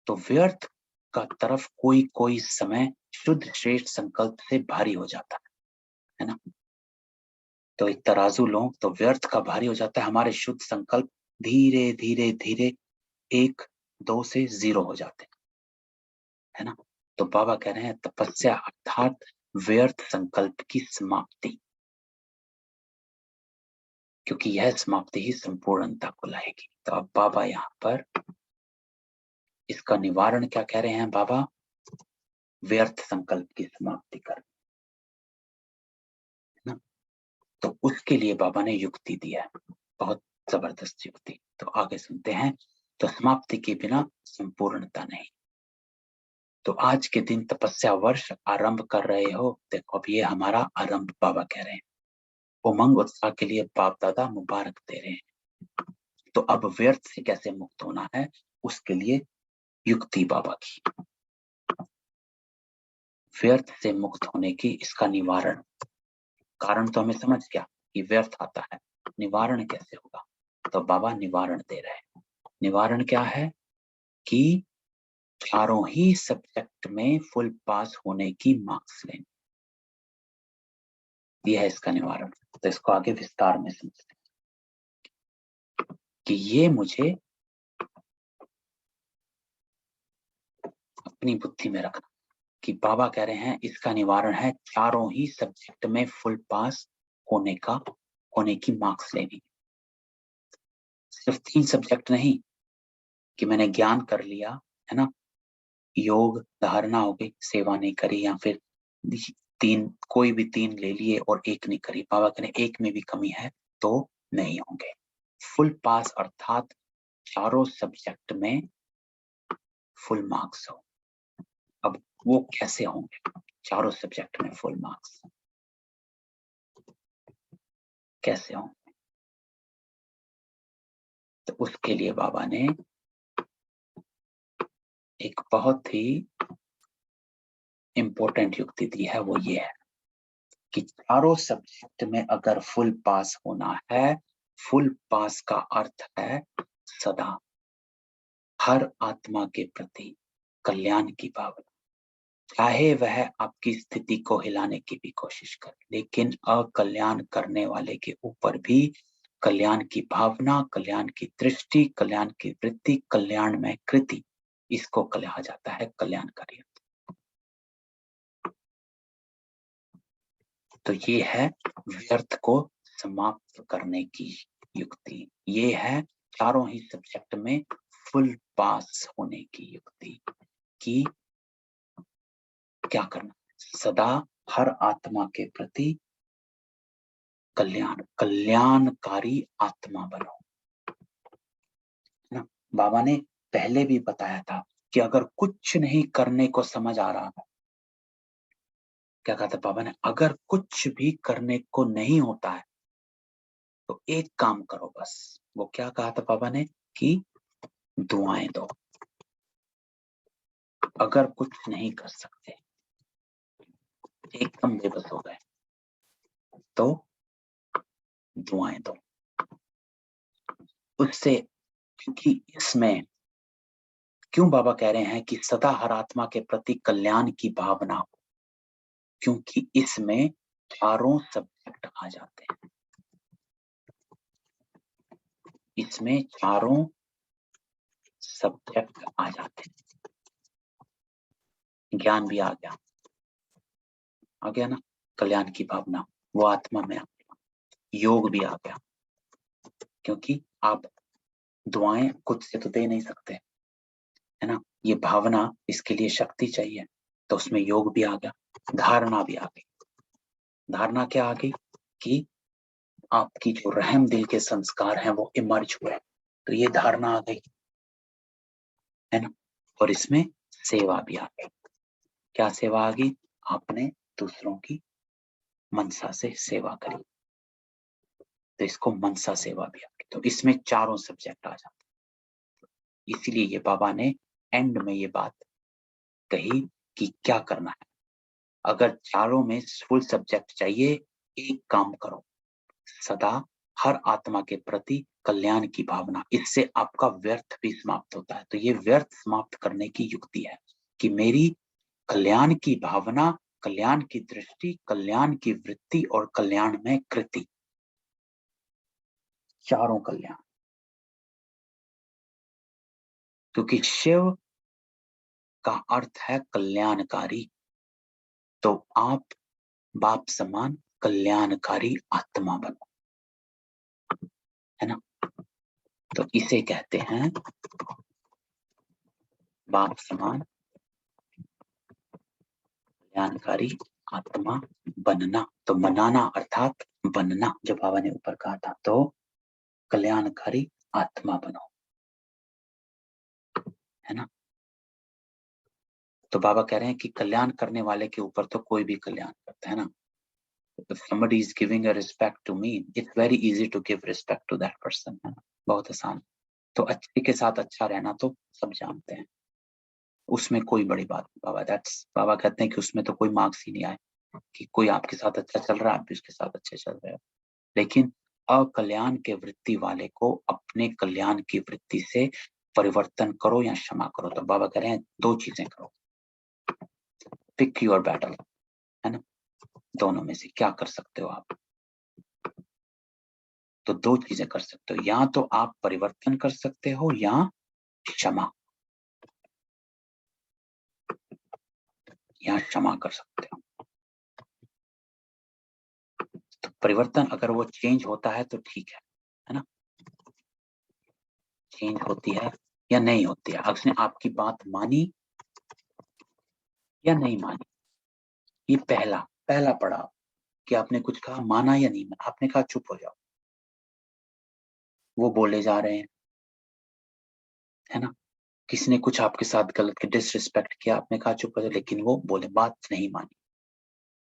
तो व्यर्थ का तरफ कोई कोई समय शुद्ध श्रेष्ठ संकल्प से भारी हो जाता है ना। तो एक तराजू लो तो व्यर्थ का भारी हो जाता है, हमारे शुद्ध संकल्प धीरे धीरे धीरे 1 2 से 0 हो जाते है ना। तो बाबा कह रहे हैं तपस्या अर्थात व्यर्थ संकल्प की समाप्ति, क्योंकि यह समाप्ति ही संपूर्णता को लाएगी। तो अब बाबा यहाँ पर इसका निवारण क्या कह रहे हैं, बाबा व्यर्थ संकल्प की समाप्ति कर, है ना। तो उसके लिए बाबा ने युक्ति दिया है, बहुत जबरदस्त युक्ति। तो आगे सुनते हैं। तो समाप्ति के बिना संपूर्णता नहीं। तो आज के दिन तपस्या वर्ष आरंभ कर रहे हो, देखो अब ये हमारा आरंभ बाबा कह रहे हैं, उमंग उत्साह के लिए बाप दादा मुबारक दे रहे हैं। तो अब व्यर्थ से कैसे मुक्त होना है, उसके लिए युक्ति बाबा की। व्यर्थ से मुक्त होने की इसका निवारण, कारण तो हमें समझ गया कि व्यर्थ आता है, निवारण कैसे होगा? तो बाबा निवारण दे रहे हैं। निवारण क्या है कि चारों ही सब्जेक्ट में फुल पास होने की मार्क्स लेनी, यह है इसका निवारण। तो इसको आगे विस्तार में समझते हैं कि ये मुझे अपनी बुद्धि में रखना कि बाबा कह रहे हैं इसका निवारण है चारों ही सब्जेक्ट में फुल पास होने की मार्क्स लेनी। सिर्फ 3 सब्जेक्ट नहीं कि मैंने ज्ञान कर लिया है ना, योग धारणा हो गई, सेवा नहीं करी, या फिर 3 कोई भी 3 ले लिए और 1 नहीं करी। बाबा कह रहे हैं 1 में भी कमी है तो नहीं होंगे। फुल पास अर्थात चारों सब्जेक्ट में फुल मार्क्स हो। अब वो कैसे होंगे चारों सब्जेक्ट में फुल मार्क्स, कैसे होंगे? तो उसके लिए बाबा ने एक बहुत ही इंपॉर्टेंट युक्ति दी है, वो ये है कि चारों सब्जेक्ट में अगर फुल पास होना है, फुल पास का अर्थ है सदा हर आत्मा के प्रति कल्याण की भावना, चाहे वह आपकी स्थिति को हिलाने की भी कोशिश करे, लेकिन अकल्याण करने वाले के ऊपर भी कल्याण की भावना, कल्याण की दृष्टि, कल्याण की वृत्ति, कल्याण में कृति, इसको कहा जाता है कल्याणकारी। तो ये है व्यर्थ को समाप्त करने की युक्ति, ये है चारों ही सब्जेक्ट में फुल पास होने की युक्ति कि क्या करना, सदा हर आत्मा के प्रति कल्याणकारी आत्मा बनो। ना, बाबा ने पहले भी बताया था कि अगर कुछ नहीं करने को समझ आ रहा है, क्या कहा था बाबा ने, अगर कुछ भी करने को नहीं होता है तो एक काम करो बस। वो क्या कहा था बाबा ने कि दुआएं दो। अगर कुछ नहीं कर सकते, एकदम बेबस हो गए, तो दुआएं दो। उससे, क्योंकि इसमें क्यों बाबा कह रहे हैं कि सदा हर आत्मा के प्रति कल्याण की भावना हो, क्योंकि इसमें चारों सब्जेक्ट आ जाते हैं। इसमें चारों सब्जेक्ट आ जाते हैं। ज्ञान भी आ गया ना, कल्याण की भावना वो आत्मा में आ गया, योग भी आ गया, क्योंकि आप दुआएं खुद से तो दे नहीं सकते है ना, ये भावना, इसके लिए शक्ति चाहिए, तो उसमें योग भी आ गया, धारणा भी आ गई। धारणा क्या आ गई कि आपकी जो रहम दिल के संस्कार हैं वो इमर्ज हुए, तो ये धारणा आ गई है ना। और इसमें सेवा भी आ गई। क्या सेवा आ गई? आपने दूसरों की मनसा से सेवा करी, तो इसको मनसा सेवा भी आ गई। तो इसमें चारों सब्जेक्ट आ जाते। इसीलिए ये बाबा ने एंड में ये बात कही कि क्या करना है। अगर चारों में फुल सब्जेक्ट चाहिए, एक काम करो, सदा हर आत्मा के प्रति कल्याण की भावना, इससे आपका व्यर्थ भी समाप्त होता है। तो ये व्यर्थ समाप्त करने की युक्ति है कि मेरी कल्याण की भावना, कल्याण की दृष्टि, कल्याण की वृत्ति और कल्याण में कृति, चारों कल्याण। क्योंकि शिव का अर्थ है कल्याणकारी, तो आप बाप समान कल्याणकारी आत्मा बनो, है ना। तो इसे कहते हैं बाप समान कल्याणकारी आत्मा बनना। तो बनाना अर्थात बनना, जो बाबा ने ऊपर कहा था, तो कल्याणकारी आत्मा बनो, है ना। तो बाबा कह रहे हैं कि कल्याण करने वाले के ऊपर तो कोई भी कल्याण करता है ना, If somebody is giving a respect to me, it's very easy to give respect to that person, है ना, बहुत आसान। तो अच्छे के साथ अच्छा रहना तो सब जानते हैं, उसमें कोई बड़ी बात नहीं बाबा। दैट्स, बाबा कहते हैं कि उसमें तो कोई मार्क्स ही नहीं आए कि कोई आपके साथ अच्छा चल रहा है, आप भी उसके साथ अच्छे चल रहे हो। लेकिन अकल्याण के वृत्ति वाले को अपने कल्याण की वृत्ति से परिवर्तन करो या क्षमा करो। तो बाबा कह रहे हैं दो चीजें करो, पिक योर बैटल, है ना, दोनों में से क्या कर सकते हो आप। तो दो चीजें कर सकते हो, या तो आप परिवर्तन कर सकते हो या क्षमा, या क्षमा कर सकते हो। तो परिवर्तन अगर वो चेंज होता है तो ठीक है ना, चेंज होती है या नहीं होती है, उसने आपकी बात मानी या नहीं मानी, ये पहला पड़ाव कि आपने कुछ कहा, माना या नहीं माना। आपने कहा चुप हो जाओ, वो बोले जा रहे हैं, है ना, किसी ने कुछ आपके साथ गलत के डिसरिस्पेक्ट किया, आपने कहा चुप हो जाओ, लेकिन वो बोले, बात नहीं मानी।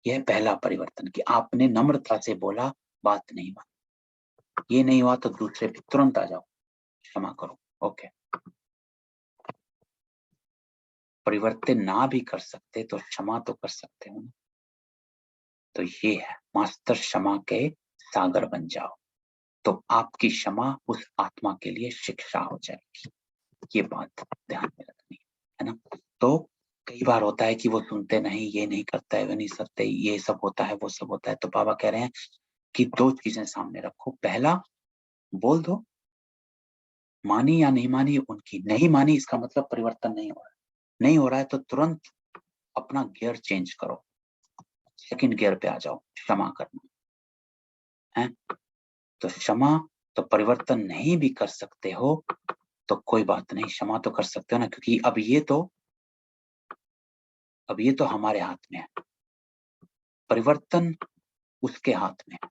यह पहला परिवर्तन कि आपने नम्रता से बोला, बात नहीं मानी। ये नहीं हुआ तो दूसरे पे तुरंत आ जाओ, क्षमा करो, ओके। परिवर्तन ना भी कर सकते तो क्षमा तो कर सकते हो ना। तो ये है मास्टर, क्षमा के सागर बन जाओ, तो आपकी क्षमा उस आत्मा के लिए शिक्षा हो जाएगी। ये बात ध्यान में रखनी है ना। तो कई बार होता है कि वो सुनते नहीं, ये नहीं करता है, वो नहीं करते, ये सब होता है, वो सब होता है। तो बाबा कह रहे हैं कि दो चीजें सामने रखो, पहला बोल दो, मानी या नहीं मानी उनकी, नहीं मानी इसका मतलब परिवर्तन नहीं हो रहा है, नहीं हो रहा है तो तुरंत अपना गियर चेंज करो, सेकंड गियर पे आ जाओ, क्षमा करना है। तो क्षमा, तो परिवर्तन नहीं भी कर सकते हो तो कोई बात नहीं, क्षमा तो कर सकते हो ना, क्योंकि अब ये तो हमारे हाथ में है, परिवर्तन उसके हाथ में है।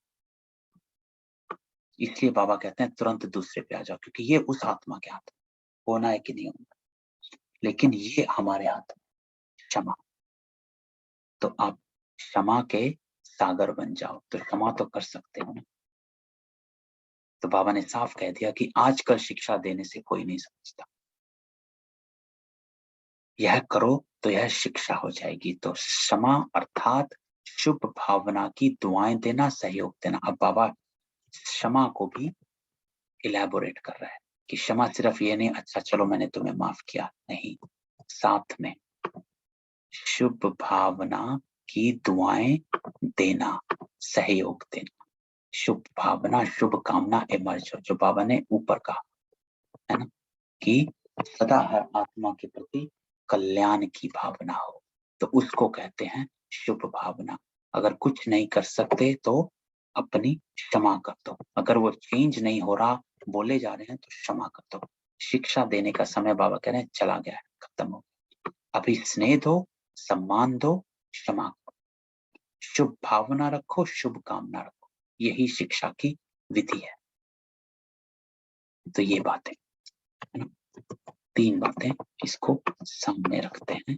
इसलिए बाबा कहते हैं तुरंत दूसरे पे आ जाओ, क्योंकि ये उस आत्मा के हाथ में, होना है कि नहीं होना, लेकिन ये हमारे हाथ में, क्षमा। तो आप क्षमा के सागर बन जाओ, तो क्षमा तो कर सकते हो ना। तो बाबा ने साफ कह दिया कि आजकल शिक्षा देने से कोई नहीं समझता, यह करो तो यह शिक्षा हो जाएगी। तो क्षमा अर्थात शुभ भावना की दुआएं देना, सहयोग देना। अब बाबा क्षमा को भी इलेबोरेट कर रहा है कि क्षमा सिर्फ ये नहीं, अच्छा चलो मैंने तुम्हें माफ किया, नहीं, साथ में शुभ भावना की दुआएं देना, सहयोग देना। शुभ भावना, शुभ कामना इमर्ज हो, जो बाबा ने ऊपर कहा है ना, कि सदा हर आत्मा के प्रति कल्याण की भावना हो, तो उसको कहते हैं शुभ भावना। अगर कुछ नहीं कर सकते तो अपनी क्षमा कर दो, अगर वो चेंज नहीं हो रहा, बोले जा रहे हैं तो क्षमा कर दो। शिक्षा देने का समय बाबा कह रहे हैं चला गया है, खत्म हो गया। अभी स्नेह दो, सम्मान दो, क्षमा करो, शुभ भावना रखो, शुभ कामना रखो, यही शिक्षा की विधि है। तो ये बातें है ना, तीन बातें इसको सामने रखते हैं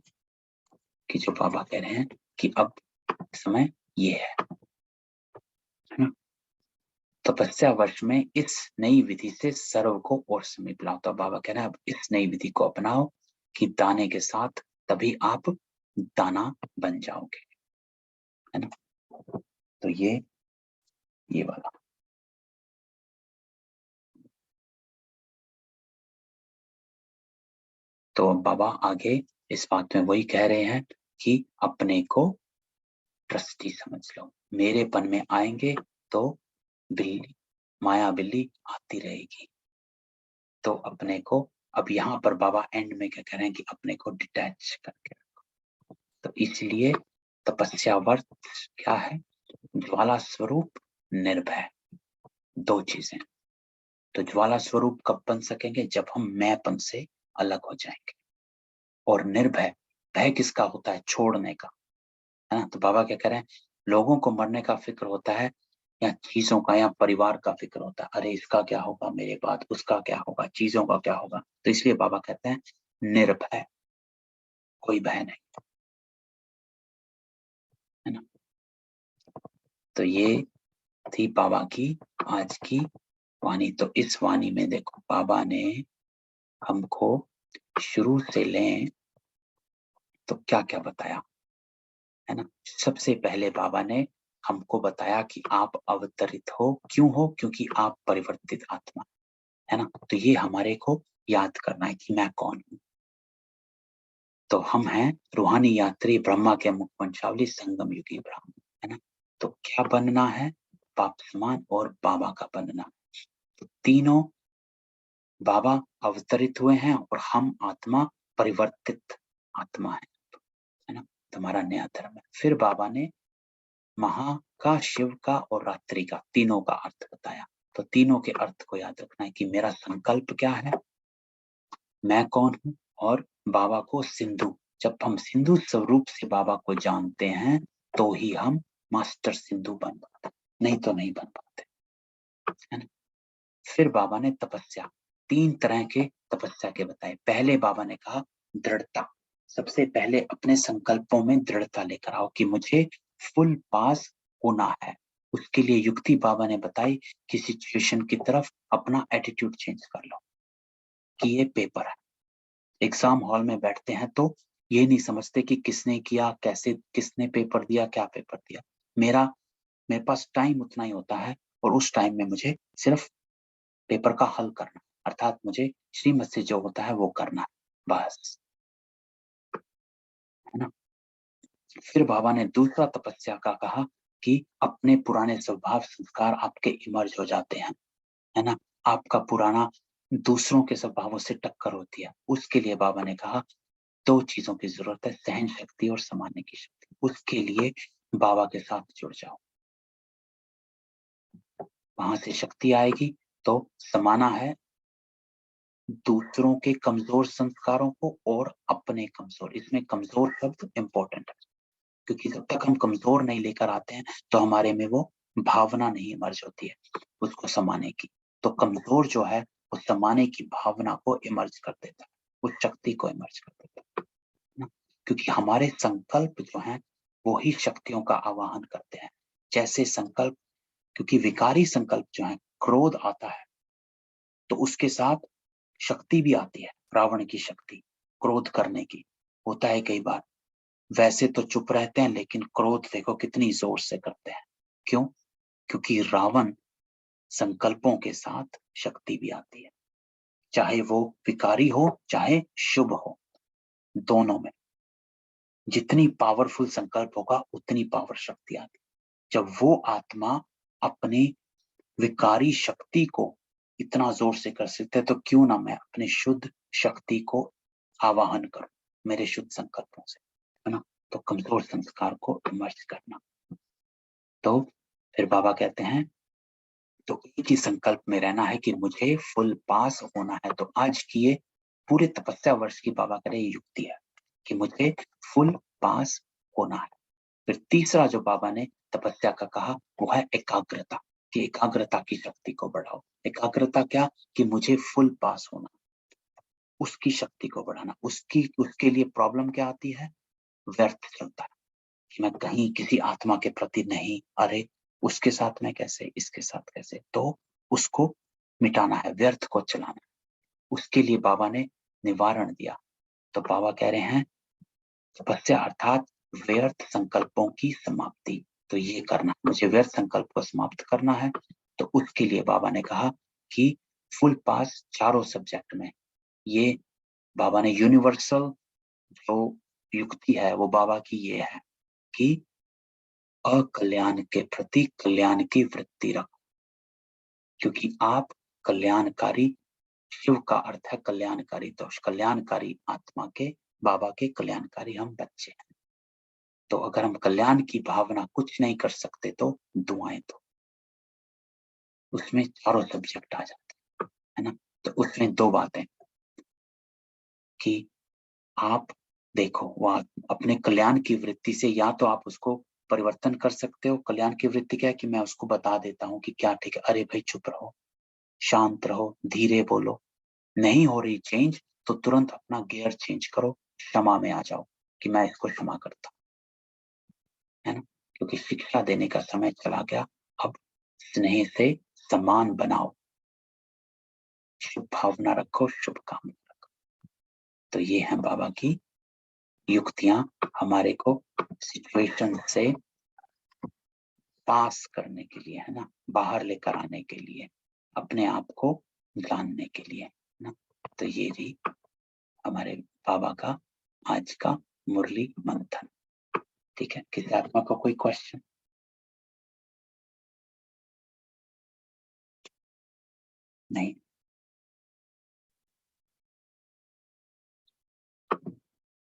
कि जो बाबा कह रहे हैं कि अब समय ये है ना। तपस्या वर्ष में इस नई विधि से सर्व को और समीप लाओ। तो बाबा कह रहे हैं अब इस नई विधि को अपनाओ कि दाने के साथ तभी आप दाना बन जाओगे, है ना। तो ये वाला तो बाबा आगे इस बात में वही कह रहे हैं कि अपने को ट्रस्टी समझ लो, मेरेपन में आएंगे तो बिल्ली, माया बिल्ली आती रहेगी। तो अपने को अब यहाँ पर बाबा एंड में क्या कह रहे हैं कि अपने को डिटैच करके रखो। तो इसलिए तपस्या व्रत क्या है, ज्वाला स्वरूप, निर्भय, दो चीजें। तो ज्वाला स्वरूप कब बन सकेंगे, जब हम मैंपन से अलग हो जाएंगे। और निर्भय, भय किसका होता है, छोड़ने का, है ना। तो बाबा क्या कह रहे हैं, लोगों को मरने का फिक्र होता है या चीजों का या परिवार का फिक्र होता है, अरे इसका क्या होगा मेरे बाद, उसका क्या होगा, चीजों का क्या होगा। तो इसलिए बाबा कहते हैं निर्भय, कोई भय नहीं, है ना। तो ये थी बाबा की आज की वाणी। तो इस वाणी में देखो बाबा ने हमको शुरू से लें तो क्या क्या बताया, है ना। सबसे पहले बाबा ने हमको बताया कि आप अवतरित हो, क्यों हो, क्योंकि आप परिवर्तित आत्मा, है ना। तो ये हमारे को याद करना है कि मैं कौन हूं। तो हम हैं रूहानी यात्री, ब्रह्मा के मुख वंशावली, संगम युगी ब्राह्मण, है ना। तो क्या बनना है, बाप समान और बाबा का बनना। तो तीनों बाबा अवतरित हुए हैं और हम आत्मा परिवर्तित आत्मा है ना। तुम्हारा नया धर्म है। फिर बाबा ने महा का, शिव का और रात्रि का, तीनों का अर्थ बताया। तो तीनों के अर्थ को याद रखना है कि मेरा संकल्प क्या है, मैं कौन हूं, और बाबा को सिंधु, जब हम सिंधु स्वरूप से बाबा को जानते हैं तो ही हम मास्टर सिंधु बन पाते, नहीं तो नहीं बन पाते, है ना। फिर बाबा ने तपस्या, 3 तरह के तपस्या के बताए। पहले बाबा ने कहा दृढ़ता, सबसे पहले अपने संकल्पों में दृढ़ता लेकर आओ कि मुझे फुल पास होना है। उसके लिए युक्ति बाबा ने बताई कि सिचुएशन की तरफ अपना एटीट्यूड चेंज कर लो कि ये पेपर है। एग्जाम हॉल में बैठते हैं तो ये नहीं समझते कि किसने किया, कैसे, किसने पेपर दिया, क्या पेपर दिया। मेरे पास टाइम उतना ही होता है और उस टाइम में मुझे सिर्फ पेपर का हल करना, अर्थात मुझे श्रीमत से जो होता है वो करना है, बस, है ना। फिर बाबा ने दूसरा तपस्या का कहा कि अपने पुराने स्वभाव संस्कार आपके इमर्ज हो जाते हैं, है ना। आपका पुराना दूसरों के स्वभावों से टक्कर होती है। उसके लिए बाबा ने कहा 2 चीजों की जरूरत है, सहन शक्ति और समाने की शक्ति। उसके लिए बाबा के साथ जुड़ जाओ, वहां से शक्ति आएगी। तो समाना है दूसरों के कमजोर संस्कारों को और अपने कमजोर, इसमें कमजोर शब्द इंपॉर्टेंट है, क्योंकि जब तक हम कमजोर नहीं लेकर आते हैं तो हमारे में वो भावना नहीं इमर्ज होती है उसको समाने की। तो कमजोर जो है वो समाने की भावना को इमर्ज कर देता है, उस शक्ति को इमर्ज कर देता है ना। क्योंकि हमारे संकल्प जो हैं वो ही शक्तियों का आवाहन करते हैं। जैसे संकल्प, क्योंकि विकारी संकल्प जो है, क्रोध आता है तो उसके साथ शक्ति भी आती है, रावण की शक्ति क्रोध करने की। होता है कई बार, वैसे तो चुप रहते हैं लेकिन क्रोध देखो कितनी जोर से करते हैं। क्यों? क्योंकि रावण संकल्पों के साथ शक्ति भी आती है, चाहे वो विकारी हो चाहे शुभ हो, दोनों में जितनी पावरफुल संकल्प होगा उतनी पावर शक्ति आती है। जब वो आत्मा अपनी विकारी शक्ति को इतना जोर से कर सकते हैं तो क्यों ना मैं अपने शुद्ध शक्ति को आवाहन करूं मेरे शुद्ध संकल्पों से, है ना। तो कमजोर संस्कार को इमर्ज करना। तो फिर बाबा कहते हैं तो एक ही संकल्प में रहना है कि मुझे फुल पास होना है। तो आज की ये पूरे तपस्या वर्ष की बाबा करे युक्ति है कि मुझे फुल पास होना है। फिर तीसरा जो बाबा ने तपस्या का कहा वो है एकाग्रता, कि एकाग्रता की शक्ति को बढ़ाओ। एकाग्रता क्या, कि मुझे फुल पास होना, उसकी शक्ति को बढ़ाना। उसके लिए प्रॉब्लम क्या आती है, व्यर्थ चलता है कि मैं कहीं किसी आत्मा के प्रति नहीं, अरे उसके साथ मैं कैसे, इसके साथ कैसे, तो उसको मिटाना है, व्यर्थ को चलाना है। उसके लिए बाबा ने निवारण दिया। तो बाबा कह रहे हैं तपस्या अर्थात व्यर्थ संकल्पों की समाप्ति। तो ये करना, मुझे व्यर्थ संकल्प को समाप्त करना है। तो उसके लिए बाबा ने कहा कि फुल पास चारों सब्जेक्ट में। ये बाबा ने यूनिवर्सल जो युक्ति है वो बाबा की ये है कि अकल्याण के प्रति कल्याण की वृत्ति रखो, क्योंकि आप कल्याणकारी, शिव का अर्थ है कल्याणकारी, तो कल्याणकारी आत्मा के, बाबा के कल्याणकारी हम बच्चे हैं। तो अगर हम कल्याण की भावना कुछ नहीं कर सकते तो दुआएं दो, उसमें चारों सब्जेक्ट आ जाते हैं, है ना। तो उसमें 2 बातें कि आप देखो वह अपने कल्याण की वृत्ति से या तो आप उसको परिवर्तन कर सकते हो। कल्याण की वृत्ति क्या है कि मैं उसको बता देता हूँ कि क्या ठीक है, अरे भाई चुप रहो, शांत रहो, धीरे बोलो। नहीं हो रही चेंज तो तुरंत अपना गियर चेंज करो, क्षमा में आ जाओ कि मैं इसको क्षमा करता हूं, है ना। क्योंकि शिक्षा देने का समय चला गया। अब स्नेह से समान बनाओ, शुभ भावना रखो, शुभ कामना रखो। तो ये है बाबा की युक्तियां हमारे को सिचुएशन से पास करने के लिए, है ना, बाहर लेकर आने के लिए, अपने आप को जानने के लिए, है ना। तो ये भी हमारे बाबा का आज का मुरली मंथन। ठीक है, किसी आत्मा का कोई क्वेश्चन? नहीं?